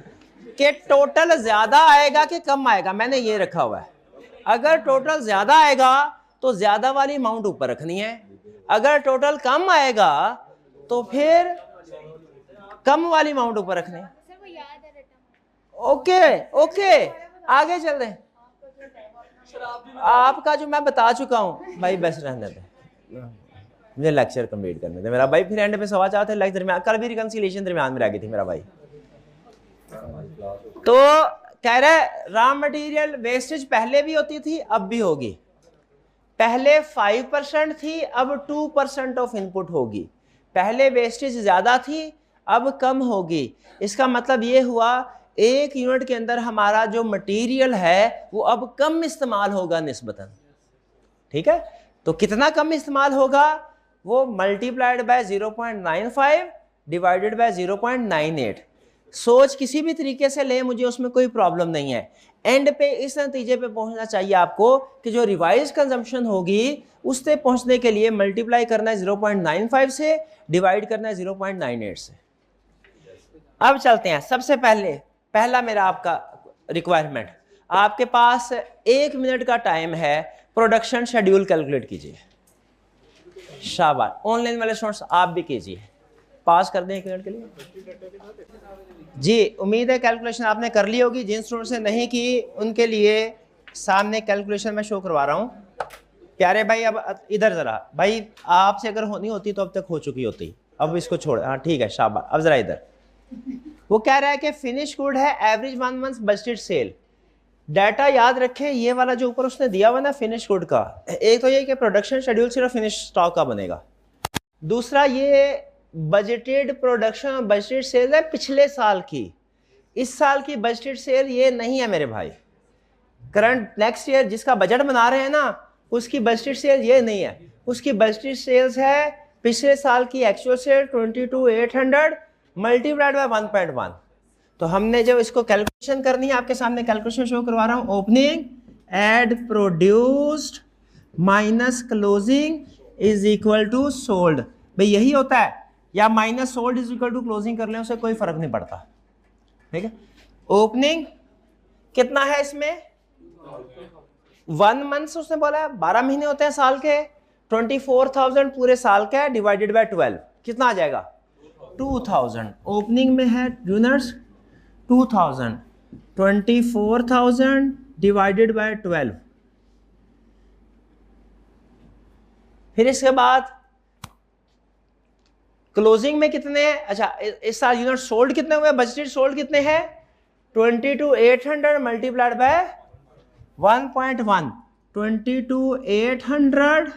कि टोटल ज्यादा आएगा कि कम आएगा, मैंने ये रखा हुआ है। अगर टोटल ज्यादा आएगा तो ज्यादा वाली अमाउंट ऊपर रखनी है, अगर टोटल कम आएगा तो फिर कम वाली अमाउंट ऊपर रखनी है। ओके ओके आगे चल रहे। आपका जो मैं बता चुका हूं भाई, बस रहने दे, मुझे लेक्चर कंप्लीट करने थे मेरा भाई। फिर एंड पे सवा चाहते लेक्चर दरमियान, कल भी रिकंसिलिएशन दरमियान में रह गई थी मेरा भाई। तो कह रहे रॉ मटेरियल वेस्टेज पहले भी होती थी अब भी होगी। पहले 5% थी अब 2% ऑफ इनपुट होगी। पहले वेस्टेज ज्यादा थी अब कम होगी। इसका मतलब ये हुआ एक यूनिट के अंदर हमारा जो मटेरियल है वो अब कम इस्तेमाल होगा निस्बतन। ठीक है, तो कितना कम इस्तेमाल होगा? वो मल्टीप्लाइड बाय 0.95 डिवाइडेड बाय 0.98। सोच किसी भी तरीके से ले, मुझे उसमें कोई प्रॉब्लम नहीं है। एंड पे इस नतीजे पे पहुंचना चाहिए आपको कि जो रिवाइज कंजम्पशन होगी उससे पहुंचने के लिए मल्टीप्लाई करना है 0.95 से, डिवाइड करना है 0.98 से। अब चलते हैं। सबसे पहला मेरा आपका रिक्वायरमेंट, आपके पास 1 मिनट का टाइम है, प्रोडक्शन शेड्यूल कैलकुलेट कीजिए। शाबाश, ऑनलाइन वाले स्टूडेंट्स आप भी कीजिए, पास कर दें 1 मिनट के लिए। जी उम्मीद है कैलकुलेशन आपने कर ली होगी। जिन स्टूडेंट्स ने नहीं की उनके लिए सामने कैलकुलेशन में शो करवा रहा हूँ। प्यारे भाई अब इधर जरा, भाई आपसे अगर होनी होती तो अब तक हो चुकी होती, अब इसको छोड़। हाँ ठीक है शाबाश, अब जरा इधर। वो कह रहा है कि फिनिश गुड है, average 1 month budgeted sale. Data याद रखें, ये वाला जो ऊपर उसने दिया हुआ ना फिनिश गुड का, एक तो ये कि प्रोडक्शन शेड्यूल सिर्फ फिनिश स्टॉक का बनेगा। दूसरा ये बजटेड प्रोडक्शन बजटेड सेल है पिछले साल की, इस साल की बजटेड सेल ये नहीं है मेरे भाई। करंट नेक्स्ट ईयर जिसका बजट बना रहे हैं ना उसकी बजटेड सेल ये नहीं है, उसकी बजटेड सेल्स है पिछले साल की एक्चुअल सेल 22,800 मल्टीप्लाइड बाय 1.1। तो हमने जब इसको कैलकुलेशन करनी है, आपके सामने कैलकुलेशन शो करवा रहा हूं। Opening add produced minus closing is equal to sold. भाई यही होता है, या minus sold is equal to closing कर लें, उससे कोई फर्क नहीं पड़ता। ठीक है, ओपनिंग कितना है इसमें 1 मंथ उसने बोला है, 12 महीने होते हैं साल के, 24,000 पूरे साल का है, डिवाइडेड बाय 12 कितना आ जाएगा 2000, ओपनिंग में है यूनिट्स 2000, 24,000 डिवाइडेड बाय 12। फिर इसके बाद क्लोजिंग में कितने हैं? अच्छा, इस साल यूनिट सोल्ड कितने हुए? बजटेड सोल्ड कितने हैं? 22,800 मल्टीप्लाइड बाय 1.1, 22,800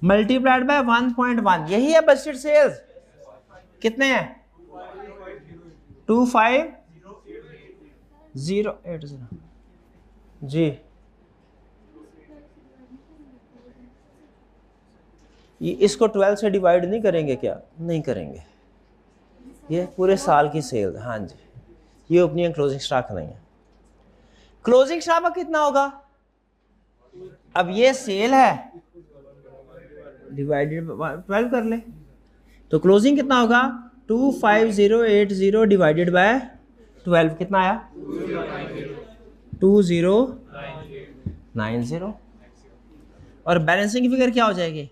मल्टीप्लाइड बाय 1.1, यही है बजटेड सेल्स। कितने हैं? 25,080 जी। ये इसको 12 से डिवाइड नहीं करेंगे क्या? नहीं करेंगे, ये पूरे साल की सेल। हाँ जी, ये ओपनिंग क्लोजिंग स्टॉक नहीं है। क्लोजिंग स्टॉक में कितना होगा? अब ये सेल है, डिवाइडेड 12 कर ले, तो क्लोजिंग कितना होगा? 25,080 डिवाइडेड बाय 12 कितना आया? 2090। और बैलेंसिंग की फिगर क्या हो जाएगी?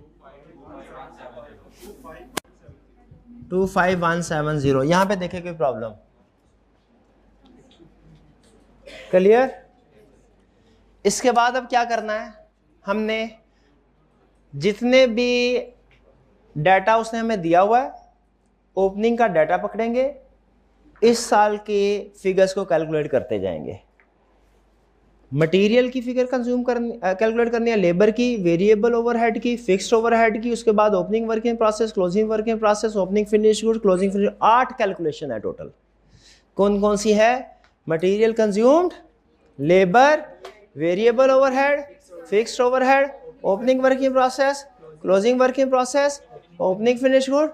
25,170। यहां पे देखें कोई प्रॉब्लम? क्लियर? इसके बाद अब क्या करना है? हमने जितने भी डाटा उसने हमें दिया हुआ है, ओपनिंग का डाटा पकड़ेंगे, इस साल के फिगर्स को कैलकुलेट करते जाएंगे। मटेरियल की फिगर कंज्यूम कैलकुलेट करनी है, लेबर की, वेरिएबल ओवरहेड की, फिक्स्ड ओवरहेड की, उसके बाद opening working process, closing working process, opening finish good, closing finish. 8 calculation है टोटल। कौन कौन सी है? Material consumed, labour, variable overhead, fixed overhead, opening working process, closing working process, opening finish good,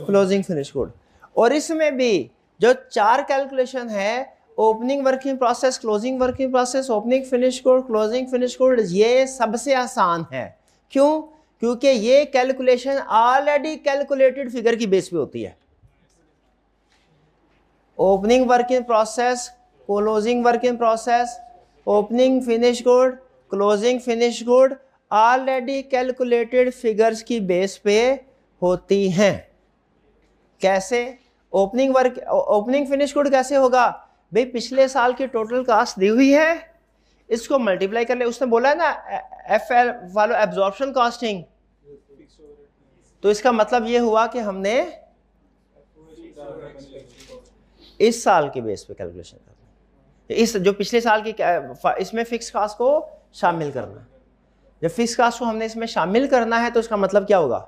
closing finish good. और इसमें भी जो 4 calculation है, opening working process, closing working process, opening finish good, closing finish good, ये सबसे आसान है। क्यों? क्योंकि ये कैलकुलेशन ऑलरेडी कैलकुलेटेड फिगर की बेस पे होती है। Opening working process, closing working process, opening finish good, closing finish good already calculated figures की बेस पे होती हैं। कैसे? ओपनिंग फिनिश गुड कैसे होगा? भाई पिछले साल की टोटल कास्ट दी हुई है, इसको मल्टीप्लाई कर ले। उसने बोला है ना एफएल वालों एब्जॉर्प्शन कॉस्टिंग, तो इसका मतलब ये हुआ कि हमने इस साल के बेस पे कैलकुलेशन करना, इस जो पिछले साल की इसमें फिक्स कास्ट को शामिल करना। जब फिक्स कास्ट को हमने इसमें शामिल करना है तो इसका मतलब क्या होगा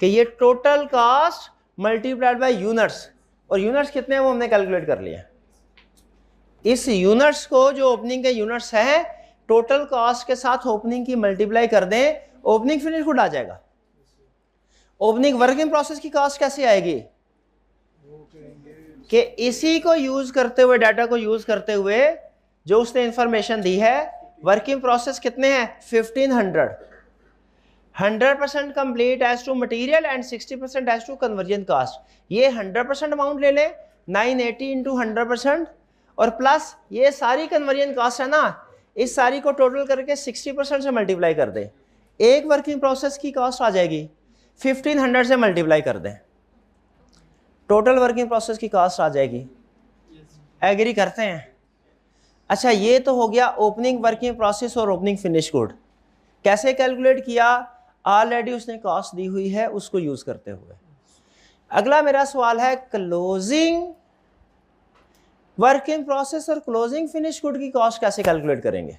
कि ये total cast multiplied by units, और यूनिट्स कितने हैं वो हमने कैलकुलेट कर लिया। इस यूनिट्स को, जो ओपनिंग के यूनिट्स हैं, टोटल कॉस्ट के साथ ओपनिंग की मल्टीप्लाई कर दें, ओपनिंग फिनिश गुड आ जाएगा। ओपनिंग वर्किंग प्रोसेस की कॉस्ट कैसे आएगी? कि इसी को यूज करते हुए, डाटा को यूज करते हुए जो उसने इंफॉर्मेशन दी है, वर्किंग प्रोसेस कितने हैं? 1500, 100% complete as to material and 60% as to conversion cost. ये 100% अमाउंट ले लें, 980 इंटू 100%, और प्लस ये सारी कन्वर्जन कास्ट है ना, इस सारी को टोटल करके 60% से मल्टीप्लाई कर दें, एक वर्किंग प्रोसेस की कॉस्ट आ जाएगी। 1500 से मल्टीप्लाई कर दें, टोटल वर्किंग प्रोसेस की कॉस्ट आ जाएगी। एग्री करते हैं? अच्छा, ये तो हो गया ओपनिंग वर्किंग प्रोसेस और ओपनिंग फिनिश गुड। कैसे कैलकुलेट किया? ऑलरेडी उसने कॉस्ट दी हुई है, उसको यूज करते हुए। अगला मेरा सवाल है, क्लोजिंग वर्किंग प्रोसेस और क्लोजिंग फिनिश गुड की कॉस्ट कैसे कैलकुलेट करेंगे?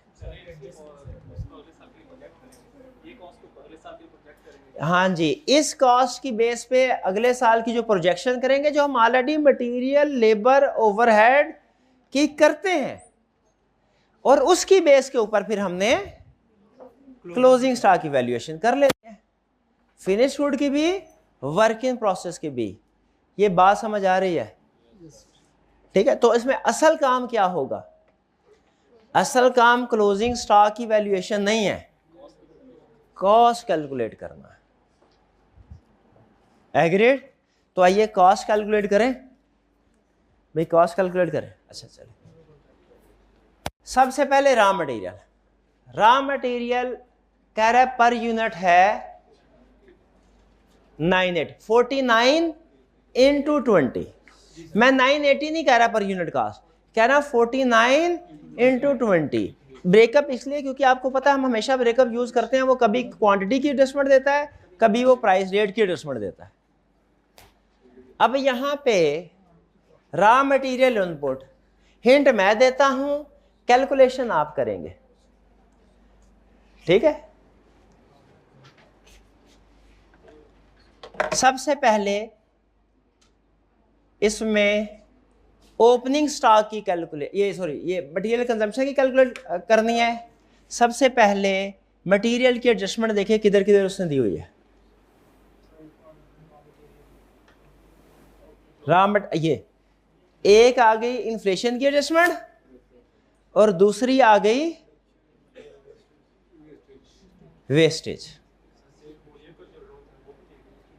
हाँ जी, इस कॉस्ट की बेस पे अगले साल की जो प्रोजेक्शन करेंगे, जो हम ऑलरेडी मटेरियल, लेबर, ओवरहेड की करते हैं, और उसकी बेस के ऊपर फिर हमने क्लोजिंग स्टॉक की वैल्यूएशन कर लेते हैं, फिनिश गुड की भी, वर्किंग प्रोसेस की भी। ये बात समझ आ रही है? ठीक है। तो इसमें असल काम क्या होगा? असल काम क्लोजिंग स्टॉक की वैल्यूएशन नहीं है, कॉस्ट कैलकुलेट करना है। एग्रीड? तो आइए कॉस्ट कैलकुलेट करें भाई, कॉस्ट कैलकुलेट करें। अच्छा चलिए, सबसे पहले रॉ मटेरियल। रॉ मटेरियल कह रहा है पर यूनिट है 98, 49 इंटू 20। मैं 980 नहीं कह रहा पर यूनिट कास्ट, कह रहा 49 इंटू 20। ब्रेकअप इसलिए क्योंकि आपको पता है हम हमेशा ब्रेकअप यूज करते हैं, वो कभी क्वांटिटी की एडजस्टमेंट देता है, कभी वो प्राइस रेट की एडजस्टमेंट देता है। अब यहां पे रॉ मटेरियल इनपुट, हिंट मैं देता हूं, कैलकुलेशन आप करेंगे, ठीक है। सबसे पहले इसमें ओपनिंग स्टॉक की ये मटेरियल कंजम्पशन की कैलकुलेट करनी है। सबसे पहले मटेरियल की एडजस्टमेंट देखिए किधर किधर उसने दी हुई है। ये एक आ गई इन्फ्लेशन की एडजस्टमेंट और दूसरी आ गई वेस्टेज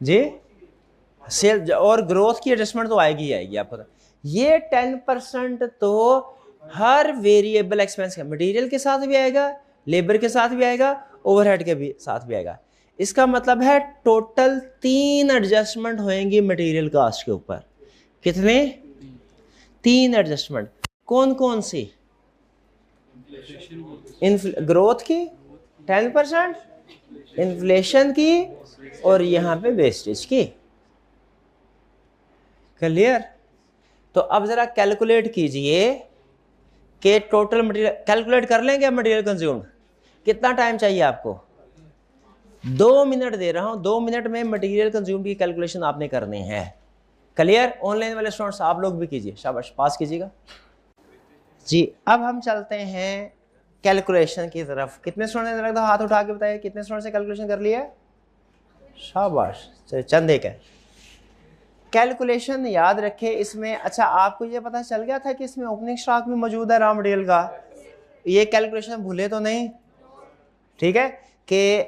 जी। सेल और ग्रोथ की एडजस्टमेंट तो आएगी ही आएगी आपको। ये 10% तो हर वेरिएबल एक्सपेंस का, मटेरियल के साथ भी आएगा, लेबर के साथ भी आएगा, ओवरहेड के भी साथ भी आएगा। इसका मतलब है टोटल 3 एडजस्टमेंट होंगी मटेरियल कास्ट के ऊपर। कितने? 3 एडजस्टमेंट। कौन कौन सी? ग्रोथ की 10%, इन्फ्लेशन की और यहां पे वेस्टेज की। क्लियर? तो अब जरा कैलकुलेट कीजिए कि टोटल मटेरियल, कैलकुलेट कर लेंगे मटेरियल कंज्यूम्ड। कितना टाइम चाहिए आपको? 2 मिनट दे रहा हूं, 2 मिनट में मटेरियल कंज्यूम की कैलकुलेशन आपने करनी है। क्लियर? ऑनलाइन वाले स्टूडेंट्स आप लोग भी कीजिए, शाबाश, पास कीजिएगा जी। अब हम चलते हैं कैलकुलेशन की तरफ। कितने स्टूडेंट ने लगता हाथ उठा के बताइए कितने स्टूडेंट से कैलकुलेशन कर लिया? शाबाश, चंद एक है। कैलकुलेशन याद रखें इसमें। अच्छा, आपको ये पता चल गया था कि इसमें ओपनिंग स्टॉक भी मौजूद है रॉ मटेरियल का? ये कैलकुलेशन भूले तो नहीं, ठीक है? कि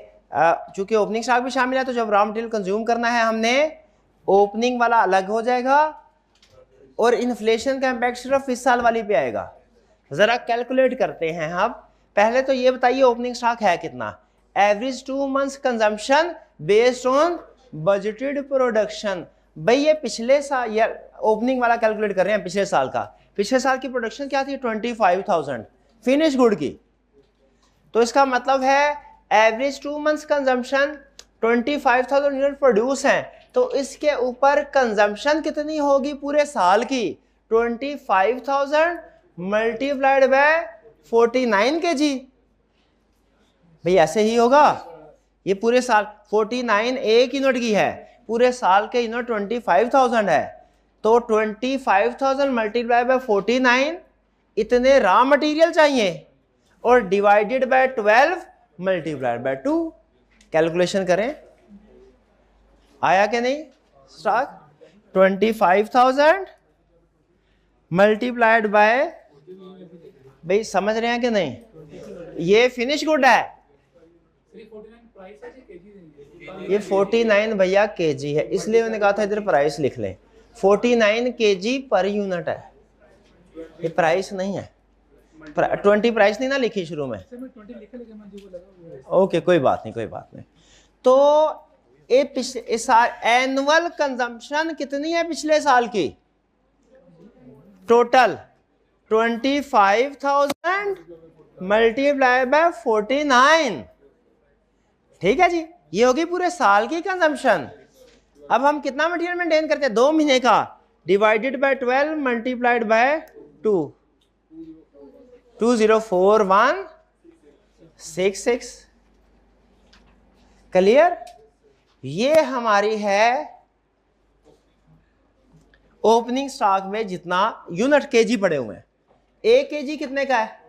चूंकि ओपनिंग स्टॉक भी शामिल है तो जब रॉ मटेरियल कंज्यूम करना है हमने, ओपनिंग वाला अलग हो जाएगा और इन्फ्लेशन का इम्पैक्ट सिर्फ इस साल वाली पे आएगा। जरा कैलकुलेट करते हैं हम। पहले तो ये बताइए ओपनिंग स्टॉक है कितना? Average 2 months consumption based on budgeted production. भाई ये पिछले साल, यार ओपनिंग वाला कैलकुलेट कर रहे हैं पिछले साल का। पिछले साल की प्रोडक्शन क्या थी? 25,000 फिनिश गुड की। तो इसका मतलब है average 2 months consumption 25,000 unit produce हैं, तो इसके ऊपर कंजम्पशन कितनी होगी पूरे साल की? 25,000 मल्टीप्लाइड बाय 49 kg। भाई ऐसे ही होगा। ये पूरे साल 49 एक यूनिट की है, पूरे साल के यूनिट 25,000 है, तो 25,000 मल्टीप्लाई बाय 49 इतने रॉ मटेरियल चाहिए और divided by 12 multiplied by 2। Calculation करें, आया कि नहीं? स्टॉक 25,000 मल्टीप्लाइड बाय, भाई समझ रहे हैं कि नहीं? ये फिनिश गुड है, ये 49 भैया केजी है, इसलिए मैंने कहा था इधर प्राइस लिख लें। 49 केजी पर यूनिट है, ये प्राइस नहीं है। 20 प्राइस नहीं ना लिखी शुरू में? ओके, कोई बात नहीं, कोई बात नहीं। तो ये पिछले साल एनुअल कंजम्पशन कितनी है पिछले साल की? Total 25,000 multiply by 49। ठीक है जी, ये होगी पूरे साल की कंजम्पशन। अब हम कितना मटेरियल मेंटेन करते हैं? 2 महीने का, divided by 12 multiplied by 2, 204,166। Clear? ये हमारी है ओपनिंग स्टॉक में जितना यूनिट केजी पड़े हुए हैं। 1 केजी कितने का है?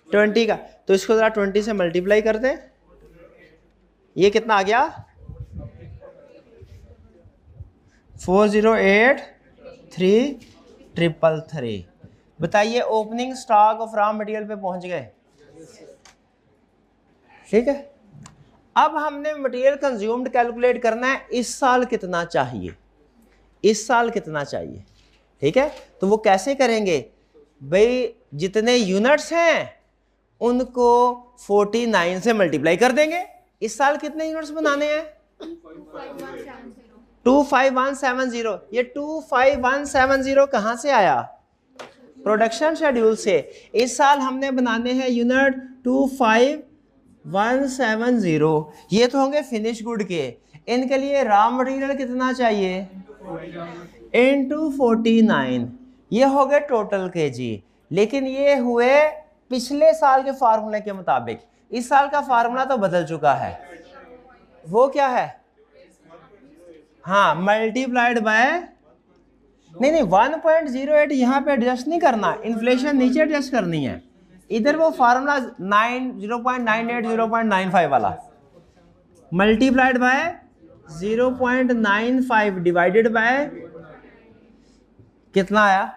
20 का। तो इसको जरा 20 से मल्टीप्लाई कर दें, ये कितना आ गया? 408,333। बताइए opening stock of raw material पे पहुंच गए। ठीक है, अब हमने मटेरियल कंज्यूम्ड कैलकुलेट करना है, इस साल कितना चाहिए, इस साल कितना चाहिए। ठीक है, तो वो कैसे करेंगे भाई? जितने यूनिट्स हैं उनको 49 से मल्टीप्लाई कर देंगे। इस साल कितने यूनिट्स बनाने हैं? 25170। ये 25170 कहाँ से आया? प्रोडक्शन शेड्यूल से। इस साल हमने बनाने हैं यूनिट 25170। ये तो होंगे फिनिश गुड के। इनके लिए रॉ मटेरियल कितना चाहिए? इनटू 49। ये हो गए टोटल केजी। लेकिन ये हुए पिछले साल के फार्मूले के मुताबिक। इस साल का फार्मूला तो बदल चुका है। वो क्या है? हाँ, मल्टीप्लाइड बाय, नहीं 1.08 यहाँ पे एडजस्ट नहीं करना, इन्फ्लेशन नीचे एडजस्ट करनी है। इधर वो फार्मूला 0.98 0.95 वाला मल्टीप्लाइड बाय 0.95 डिवाइडेड बाय कितना आया?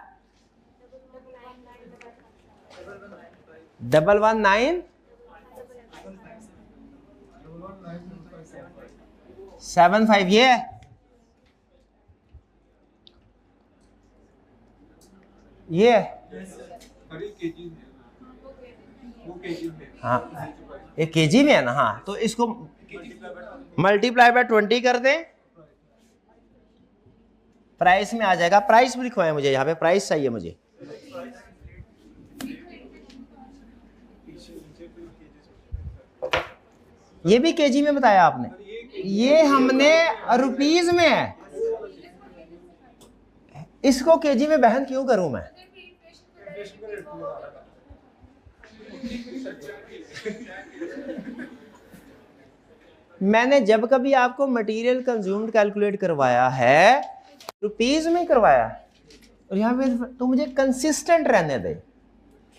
11975 ये है। ये हाँ, ये केजी में है ना। हाँ, तो इसको मल्टीप्लाई बाय 20 कर दें, प्राइस में आ जाएगा। प्राइस भी लिखवाएं मुझे, यहाँ पे प्राइस चाहिए मुझे। ये भी केजी में बताया आपने, ये हमने रुपीज में है। इसको केजी में बहन क्यों करूं मैं? मैंने जब कभी आपको मटेरियल कंज्यूम्ड कैलकुलेट करवाया है रुपीज में करवाया, और यहाँ पे तो मुझे कंसिस्टेंट रहने दे।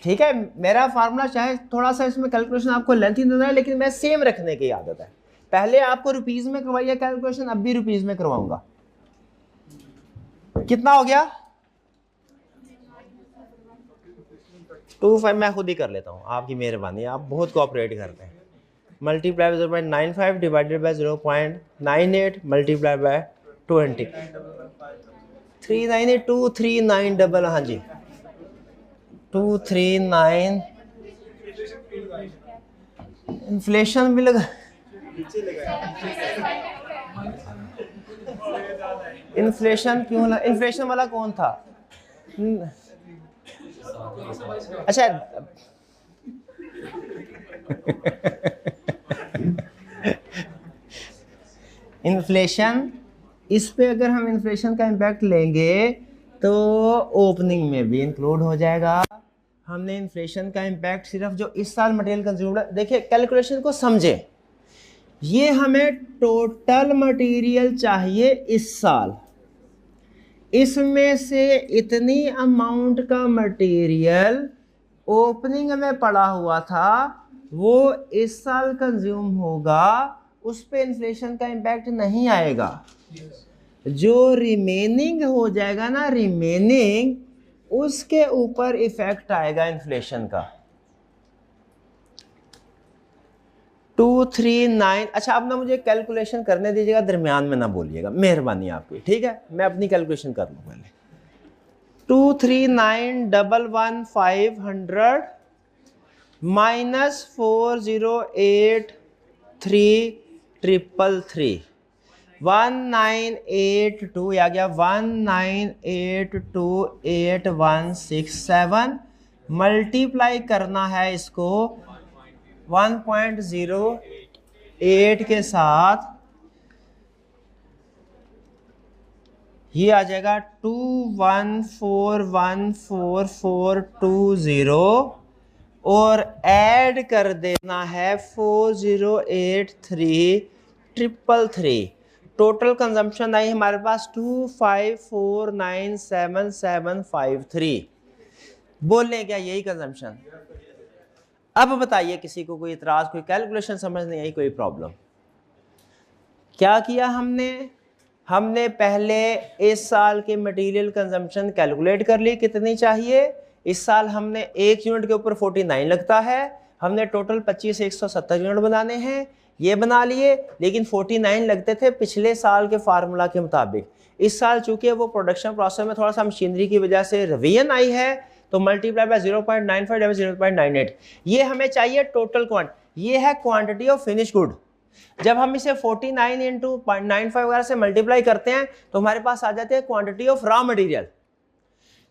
ठीक है, मेरा फार्मूला चाहे थोड़ा सा इसमें कैलकुलेशन आपको लेंथी नजर आए, लेकिन मैं सेम रखने की आदत है। पहले आपको रुपीज में करवाइए कैलकुलेशन, अब भी रुपीज में करवाऊंगा। कितना हो गया? 25 मैं खुद ही कर लेता हूँ, आपकी मेहरबानी, आप बहुत कोऑपरेट करते हैं। Multiply by 0.95 divided by 0.98 multiply by 20 398 हाँ जी 239। इन्फ्लेशन भी लगा, इन्फ्लेशन क्यों लगा? इन्फ्लेशन वाला कौन था? अच्छा इन्फ्लेशन, इस पे अगर हम इन्फ्लेशन का इम्पैक्ट लेंगे तो ओपनिंग में भी इंक्लूड हो जाएगा। हमने इन्फ्लेशन का इम्पैक्ट सिर्फ जो इस साल मटेरियल कंज्यूम्ड, देखिए कैलकुलेशन को समझे। ये हमें टोटल मटेरियल चाहिए इस साल, इसमें से इतनी अमाउंट का मटेरियल ओपनिंग में पड़ा हुआ था वो इस साल कंज्यूम होगा, उस पे इन्फ्लेशन का इम्पैक्ट नहीं आएगा। जो रिमेनिंग हो जाएगा ना, रिमेनिंग, उसके ऊपर इफेक्ट आएगा इन्फ्लेशन का। 239। अच्छा, अब ना मुझे कैलकुलेशन करने दीजिएगा, दरमियान में ना बोलिएगा, मेहरबानी आपकी। ठीक है, मैं अपनी कैलकुलेशन कर लूँ पहले। 239,115 माइनस 408,333 1982 आ गया। 19828167 मल्टीप्लाई करना है इसको 1.08 के साथ, ये आ जाएगा 21414420 और ऐड कर देना है 408,333। टोटल कंजम्पशन आई हमारे पास 25497753। बोलने क्या यही कंजम्पशन? अब बताइए किसी को कोई इतराज, कोई कैलकुलेशन समझ नहीं आई, कोई प्रॉब्लम? क्या किया हमने पहले इस साल के मटेरियल कंजम्पशन कैलकुलेट कर ली कितनी चाहिए। इस साल हमने एक यूनिट के ऊपर 49 लगता है, हमने टोटल 25,170 यूनिट बनाने हैं, ये बना लिए। लेकिन 49 लगते थे पिछले साल के फार्मूला के मुताबिक। इस साल चूंकि वो प्रोडक्शन प्रोसेस में थोड़ा सा मशीनरी की वजह से रिवीजन आई है, तो मल्टीप्लाई बाय 0.95 0.98। ये हमें चाहिए टोटल क्वांटिटी, ये है क्वांटिटी ऑफ फिनिश गुड। जब हम इसे 49 इंटू 0.95 वगैरह से मल्टीप्लाई करते हैं तो हमारे पास आ जाते हैं क्वांटिटी ऑफ रॉ मटेरियल।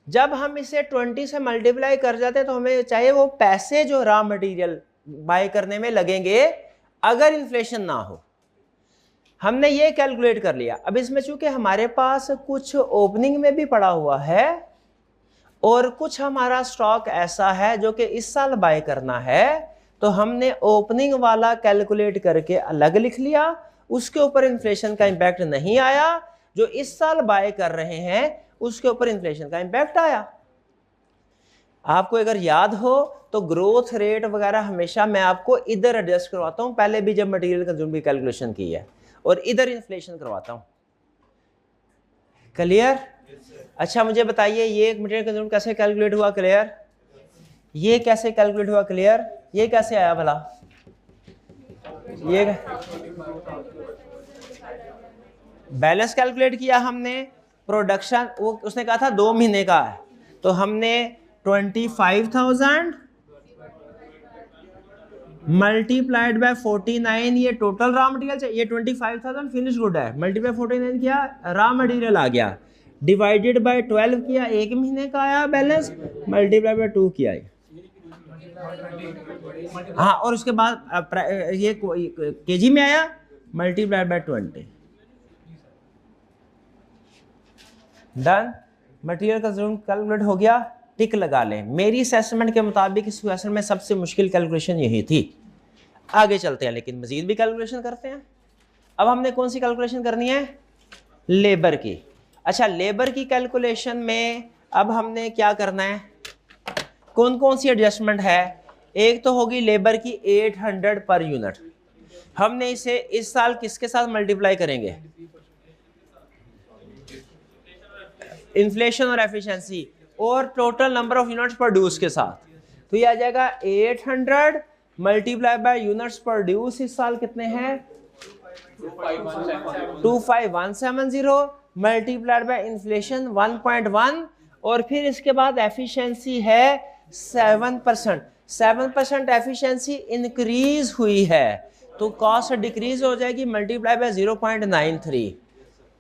जब हम इसे 20 से मल्टीप्लाई कर जाते हैं तो हमें चाहिए वो पैसे जो रॉ मटेरियल बाय करने में लगेंगे अगर इन्फ्लेशन ना हो। हमने ये कैलकुलेट कर लिया। अब इसमें चूंकि हमारे पास कुछ ओपनिंग में भी पड़ा हुआ है और कुछ हमारा स्टॉक ऐसा है जो कि इस साल बाय करना है, तो हमने ओपनिंग वाला कैलकुलेट करके अलग लिख लिया, उसके ऊपर इन्फ्लेशन का इंपैक्ट नहीं आया। जो इस साल बाय कर रहे हैं उसके ऊपर इन्फ्लेशन का इंपैक्ट आया। आपको अगर याद हो तो ग्रोथ रेट वगैरह हमेशा मैं आपको इधर एडजस्ट करवाता हूं, पहले भी जब मटेरियल कंज्यूम की कैलकुलेशन की है, और इधर इन्फ्लेशन करवाता हूं। क्लियर? अच्छा मुझे बताइए ये मटेरियल कंज्यूम कैसे कैलकुलेट हुआ? क्लियर? ये कैसे कैलकुलेट हुआ? क्लियर? ये कैसे आया भला? ये बैलेंस कैलकुलेट किया हमने, प्रोडक्शन वो उसने कहा था 2 महीने का है, तो हमने 25,000 मल्टीप्लाइड बाय 49, ये टोटल रॉ मटेरियल चाहिए, ये 25,000 फिनिश गुड है, मल्टीप्लाई 49 किया रॉ मटेरियल आ गया, डिवाइडेड बाय 12 किया, 1 महीने का आया बैलेंस, मल्टीप्लाई बाय 2 किया। हाँ, और उसके बाद ये केजी में आया, multiply by 20। Done. Material consume calculate हो गया, टिक लगा लें। मेरी असेसमेंट के मुताबिक इस क्वेश्चन में सबसे मुश्किल कैलकुलेशन यही थी। आगे चलते हैं, लेकिन मजीद भी कैलकुलेशन करते हैं। अब हमने कौन सी कैलकुलेशन करनी है? लेबर की। अच्छा, लेबर की कैलकुलेशन में अब हमने क्या करना है? कौन कौन सी एडजस्टमेंट है? एक तो होगी लेबर की 800 पर यूनिट। हमने इसे इस साल किसके साथ मल्टीप्लाई करेंगे? इन्फ्लेशन और एफिशिएंसी और total number of units produce के साथ। तो ये आ जाएगा 800 मल्टीप्लाई बाय यूनिट्स प्रोड्यूस इस साल कितने हैं? 25170 मल्टीप्लाइड बाय इन्फ्लेशन 1.1, और फिर इसके बाद एफिशिएंसी है 7%। 7% एफिशिएंसी इंक्रीज हुई है तो कॉस्ट डिक्रीज हो जाएगी, मल्टीप्लाई बाय 0.93।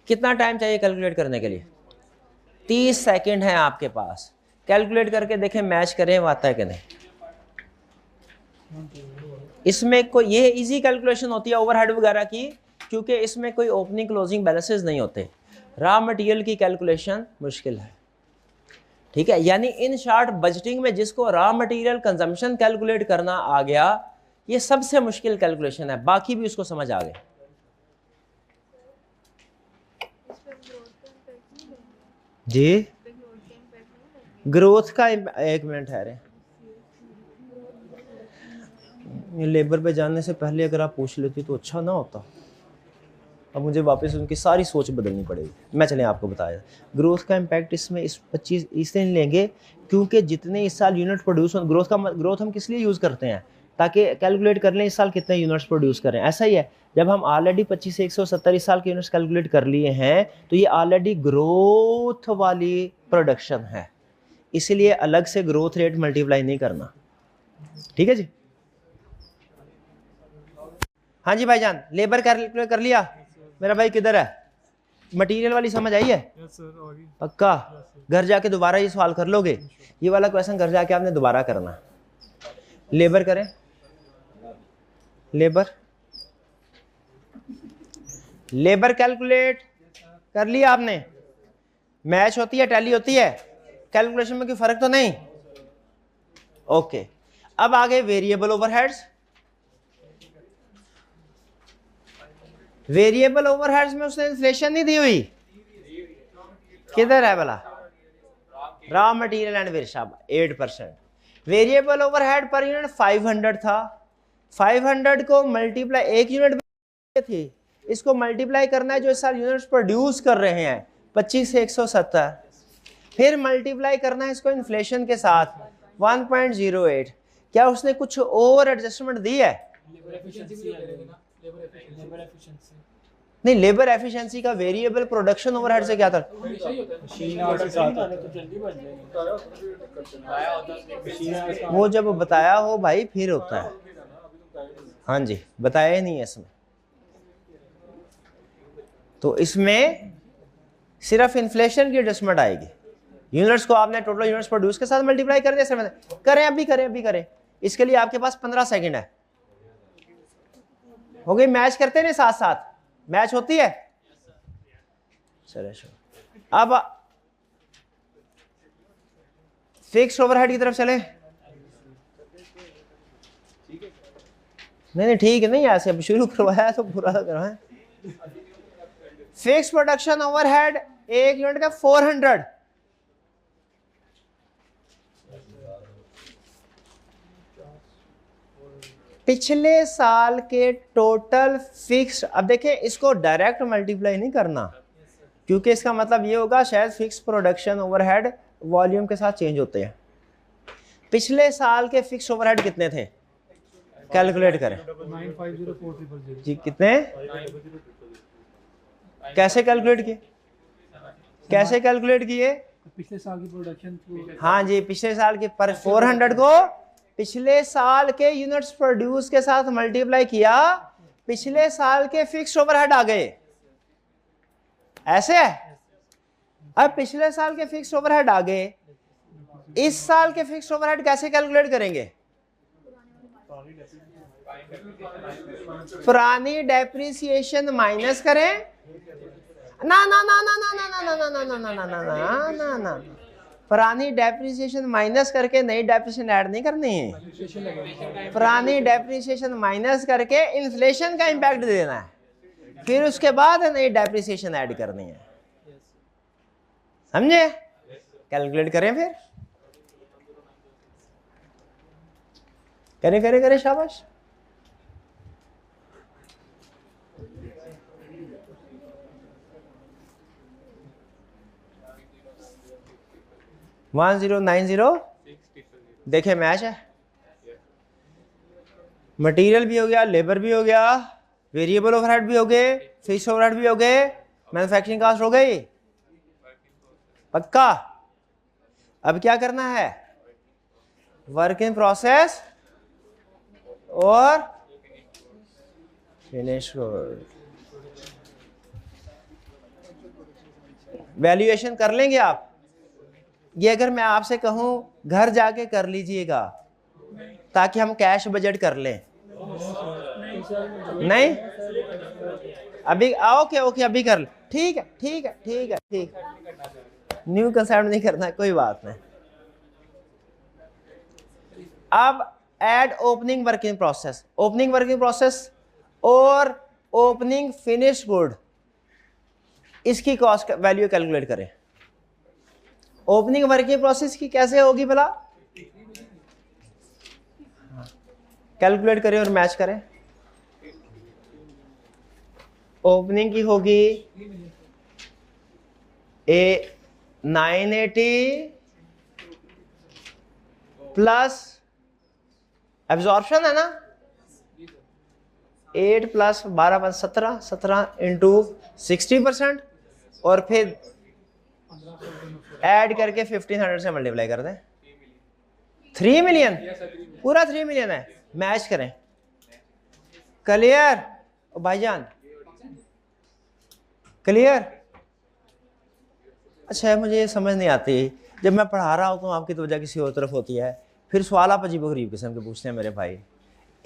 कितना टाइम चाहिए कैलकुलेट करने के लिए? 30 सेकंड है आपके पास। कैलकुलेट करके देखें, मैच करें वो आता है कि नहीं। इसमें कोई ये इजी कैलकुलेशन होती है ओवरहेड वगैरह की, क्योंकि इसमें कोई ओपनिंग क्लोजिंग बैलेंसेस नहीं होते। रॉ मटेरियल की कैलकुलेशन मुश्किल है, ठीक है। यानी इन शॉर्ट बजटिंग में जिसको रॉ मटेरियल कंजम्पशन कैलकुलेट करना आ गया, ये सबसे मुश्किल कैलकुलेशन है, बाकी भी उसको समझ आ गए। जी, ग्रोथ का एक मिनट ठहरे, लेबर पे जाने से पहले अगर आप पूछ लेती तो अच्छा ना होता। अब मुझे वापस उनकी सारी सोच बदलनी पड़ेगी। मैं चलें आपको बताया, ग्रोथ का इम्पैक्ट इसमें इस 25 इसलिए लेंगे क्योंकि जितने इस साल यूनिट प्रोड्यूस हो, ग्रोथ हम किस लिए यूज़ करते हैं? ताकि कैलकुलेट कर लें इस साल कितने यूनिट्स प्रोड्यूस करें। ऐसा ही है, जब हम ऑलरेडी 25 से 170 इस साल के यूनिट्स कैलकुलेट कर लिए हैं तो ये ऑलरेडी ग्रोथ वाली प्रोडक्शन है, इसलिए अलग से ग्रोथ रेट मल्टीप्लाई नहीं करना, ठीक है जी। हाँ जी भाईजान, लेबर कैलकुलेट कर लिया? मेरा भाई किधर है? मटेरियल वाली समझ आई है? पक्का? घर जाके दोबारा ये सवाल कर लोगे? ये वाला क्वेश्चन घर जाके आपने दोबारा करना। लेबर करें, लेबर कैलकुलेट कर लिया आपने? मैच होती है, टैली होती है, कैलकुलेशन में कोई फर्क तो नहीं? ओके, अब आगे वेरिएबल ओवरहेड्स। वेरिएबल ओवरहेड्स में उसने इन्फ्लेशन नहीं दी हुई, किधर है भला? Raw material and workshop 8%। Variable overhead per unit 500 था, 500 को मल्टीप्लाई, एक यूनिट थी, इसको मल्टीप्लाई करना है जो इस साल यूनिट्स प्रोड्यूस कर रहे हैं 25 से 170, फिर मल्टीप्लाई करना है इसको इन्फ्लेशन के साथ 1.08। क्या उसने कुछ और एडजस्टमेंट दी है? नहीं, लेबर एफिशिएंसी का वेरिएबल प्रोडक्शन ओवरहेड से क्या था? वो जब बताया हो भाई फिर होता है। हाँ जी, बताया ही नहीं है इसमें। तो इसमें सिर्फ इन्फ्लेशन की एडजस्टमेंट आएगी। यूनिट्स को आपने टोटल यूनिट्स प्रोड्यूस के साथ मल्टीप्लाई कर दिया। करें अभी करें। इसके लिए आपके पास 15 सेकंड है। हो गई? मैच करते हैं साथ साथ, मैच होती है। चलो अब फिक्स्ड ओवरहेड की तरफ चले। नहीं ठीक है, नहीं ऐसे अब शुरू करवाया तो पूरा करवाएं। फिक्स्ड प्रोडक्शन ओवरहेड एक यूनिट का 400। पिछले साल के टोटल फिक्स, अब देखें इसको डायरेक्ट मल्टीप्लाई नहीं करना, क्योंकि इसका मतलब ये होगा शायद फिक्स प्रोडक्शन ओवरहेड वॉल्यूम के साथ चेंज होते हैं। पिछले साल के फिक्स ओवरहेड कितने थे? कैलकुलेट करें 9504000 जी। कितने? कैसे कैलकुलेट किए? पिछले साल की प्रोडक्शन। हाँ जी, पिछले साल के पर 400 को पिछले साल के यूनिट्स प्रोड्यूस के साथ मल्टीप्लाई किया, पिछले साल के फिक्स्ड ओवरहेड आ गए। ऐसे है। अब पिछले साल के फिक्स्ड ओवरहेड आ गए, इस साल के फिक्स्ड ओवरहेड कैसे कैलकुलेट करेंगे? पुरानी डेप्रिसिएशन माइनस करें। ना ना ना ना ना ना ना ना ना ना ना ना ना ना ना, पुरानी डेप्रिसिएशन माइनस करके नई डेप्रिसिएशन ऐड नहीं करनी है। पुरानी डेप्रिसिएशन माइनस करके इन्फ्लेशन का इंपैक्ट देना है, फिर उसके बाद नई डेप्रिसिएशन ऐड करनी है। समझे? कैलकुलेट करें, फिर करें शाबाश। वन 1090 देखे मैच है। मटेरियल भी हो गया, लेबर भी हो गया, वेरिएबल ओवरहेड भी हो गए, फिक्स्ड ओवरहेड भी हो गए, मैन्युफैक्चरिंग कॉस्ट हो गई। पक्का? अब क्या करना है? वर्क इन प्रोसेस और फिनिश गुड। वैल्यूएशन कर लेंगे आप? ये अगर मैं आपसे कहूं घर जाके कर लीजिएगा ताकि हम कैश बजट कर लें। नहीं अभी ओके अभी कर ले। ठीक है। न्यू कंसेप्ट नहीं करना है, कोई बात नहीं। अब ऐड ओपनिंग वर्किंग प्रोसेस और ओपनिंग फिनिश गुड, इसकी कॉस्ट वैल्यू कैलकुलेट करें। ओपनिंग वर्किंग प्रोसेस की कैसे होगी भला? कैलकुलेट करें और मैच करें। ओपनिंग की होगी 980 प्लस एब्जॉर्प्शन है ना, 8 प्लस 12 17 इंटू 60%, और फिर ऐड करके 1500 से मल्टीप्लाई कर दें। 3 मिलियन, पूरा 3 मिलियन है। मैच करें। क्लियर भाईजान? क्लियर? अच्छा मुझे ये समझ नहीं आती, जब मैं पढ़ा रहा हूँ तो आपकी तवज्जो किसी और तरफ होती है, फिर सवाल आप अजीब गरीब किस्म के पूछते हैं मेरे भाई।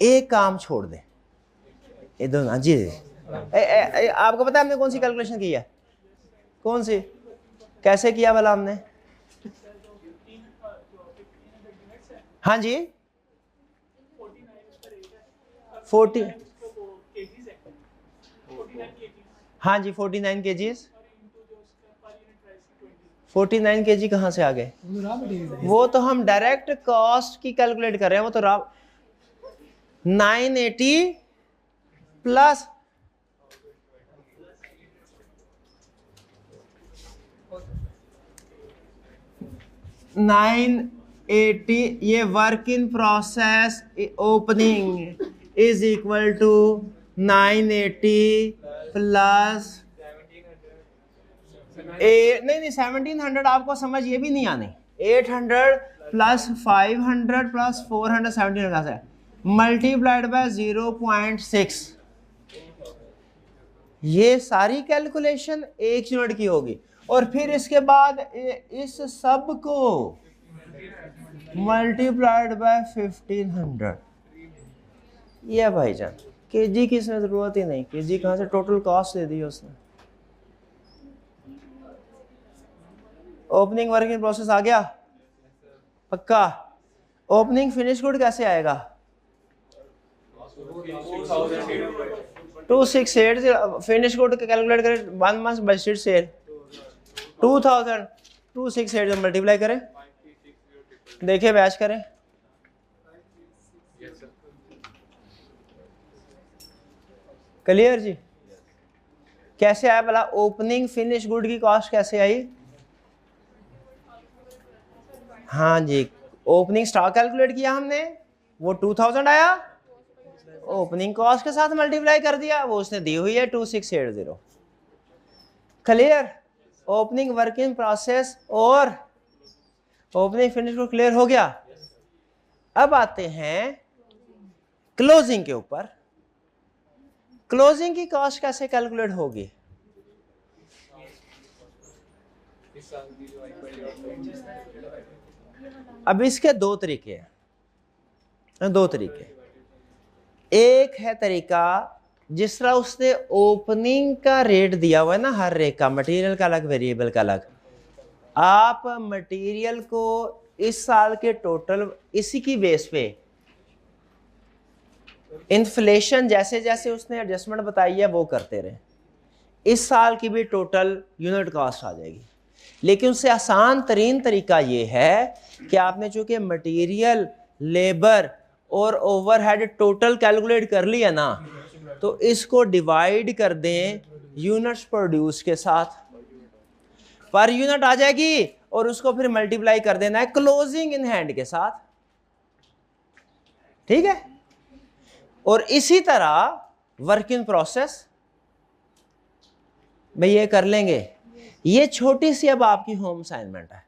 एक काम छोड़ दें, ये दो ना जी। आपको पता है हमने कौन सी कैलकुलेशन की है? कौन सी? कैसे किया भला हमने? हाँ जी 40, हाँ जी 49 kgs। 49 kg कहाँ से आ गए? वो तो हम डायरेक्ट कॉस्ट की कैलकुलेट कर रहे हैं। वो तो 980 प्लस 980, ये work in process opening is equal to 980 plus नहीं 1700, आपको समझ ये भी नहीं आनी। 800 प्लस 500 प्लस 400 1700 का, मल्टीप्लाइड बाय 0.6। ये सारी कैलकुलेशन 1 यूनिट की होगी और फिर इसके बाद इस सब को मल्टीप्लाइड बाय 1500। ये भाईजान केजी की इसमें जरूरत ही नहीं, केजी कहाँ से, टोटल कॉस्ट दे दी उसने। ओपनिंग वर्क इन प्रोसेस आ गया पक्का। ओपनिंग फिनिश गुड कैसे आएगा? 2680 फिनिश गुड कैलकुलेट करें 1 मंथ बजट सेल 2000 2680 मल्टीप्लाई करें, देखिए बैच करें। क्लियर जी? कैसे आया भला? ओपनिंग फिनिश गुड की कॉस्ट कैसे आई? हाँ जी, ओपनिंग स्टॉक कैलकुलेट किया हमने, वो 2000 आया, ओपनिंग कॉस्ट के साथ मल्टीप्लाई कर दिया, वो उसने दी हुई है 2680। Clear? Opening work in process और ओपनिंग फिनिश को क्लियर हो गया। अब आते हैं क्लोजिंग के ऊपर। क्लोजिंग की कॉस्ट कैसे कैलकुलेट होगी? अब इसके दो तरीके हैं, दो तरीके। एक है तरीका जिस तरह उसने ओपनिंग का रेट दिया हुआ है ना, हर रेट का, मटेरियल का अलग, वेरिएबल का अलग। आप मटेरियल को इस साल के टोटल इसी की बेस पे इन्फ्लेशन जैसे जैसे उसने एडजस्टमेंट बताई है वो करते रहे, इस साल की भी टोटल यूनिट कॉस्ट आ जाएगी। लेकिन उससे आसान तरीन तरीका ये है कि आपने चूंकि मटेरियल, लेबर और ओवरहेड टोटल कैलकुलेट कर लिया ना, तो इसको डिवाइड कर दें यूनिट्स प्रोड्यूस के साथ, पर यूनिट आ जाएगी, और उसको फिर मल्टीप्लाई कर देना है क्लोजिंग इन हैंड के साथ। ठीक है? और इसी तरह वर्क इन प्रोसेस भाई ये कर लेंगे। ये छोटी सी अब आपकी होम असाइनमेंट है,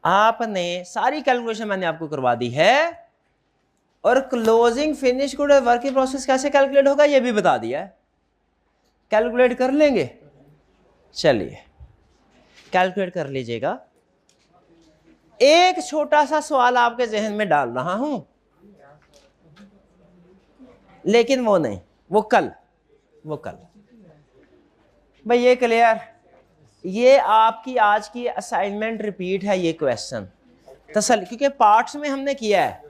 आपने सारी कैलकुलेशन मैंने आपको करवा दी है, और closing finish good work in process कैसे कैलकुलेट होगा ये भी बता दिया है। कैलकुलेट कर लेंगे? चलिए कैलकुलेट कर लीजिएगा। एक छोटा सा सवाल आपके जहन में डाल रहा हूं, लेकिन वो नहीं, वो कल भाई ये क्लियर? ये आपकी आज की असाइनमेंट रिपीट है ये क्वेश्चन तसल, क्योंकि पार्ट्स में हमने किया है,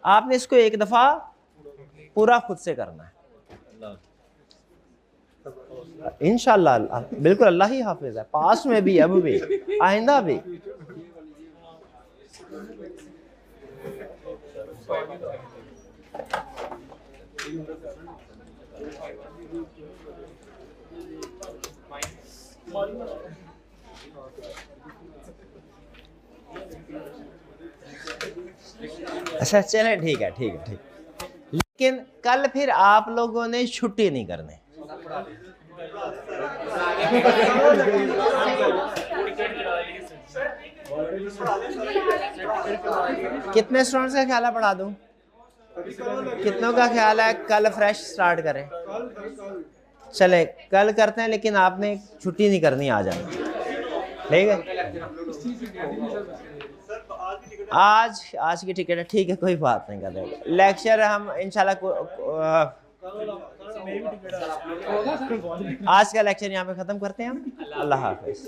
आपने इसको एक दफा पूरा खुद से करना है इंशाल्लाह। बिल्कुल अल्लाह ही हाफिज है, पास में भी, अब भी, आइंदा भी। अच्छा चले, ठीक है ठीक है ठीक। लेकिन कल फिर आप लोगों ने छुट्टी नहीं करनी। कितने स्टूडेंट्स का ख्याल है पढ़ा दूं? कितनों का ख्याल है कल फ्रेश स्टार्ट करें? चले कल करते हैं, लेकिन आपने छुट्टी नहीं करनी, आ जाना। ठीक है? आज की टिकट है, ठीक है, कोई बात नहीं कर देगा। लेक्चर हम इंशाल्लाह आज का लेक्चर यहाँ पे खत्म करते हैं हम। अल्लाह हाफिज।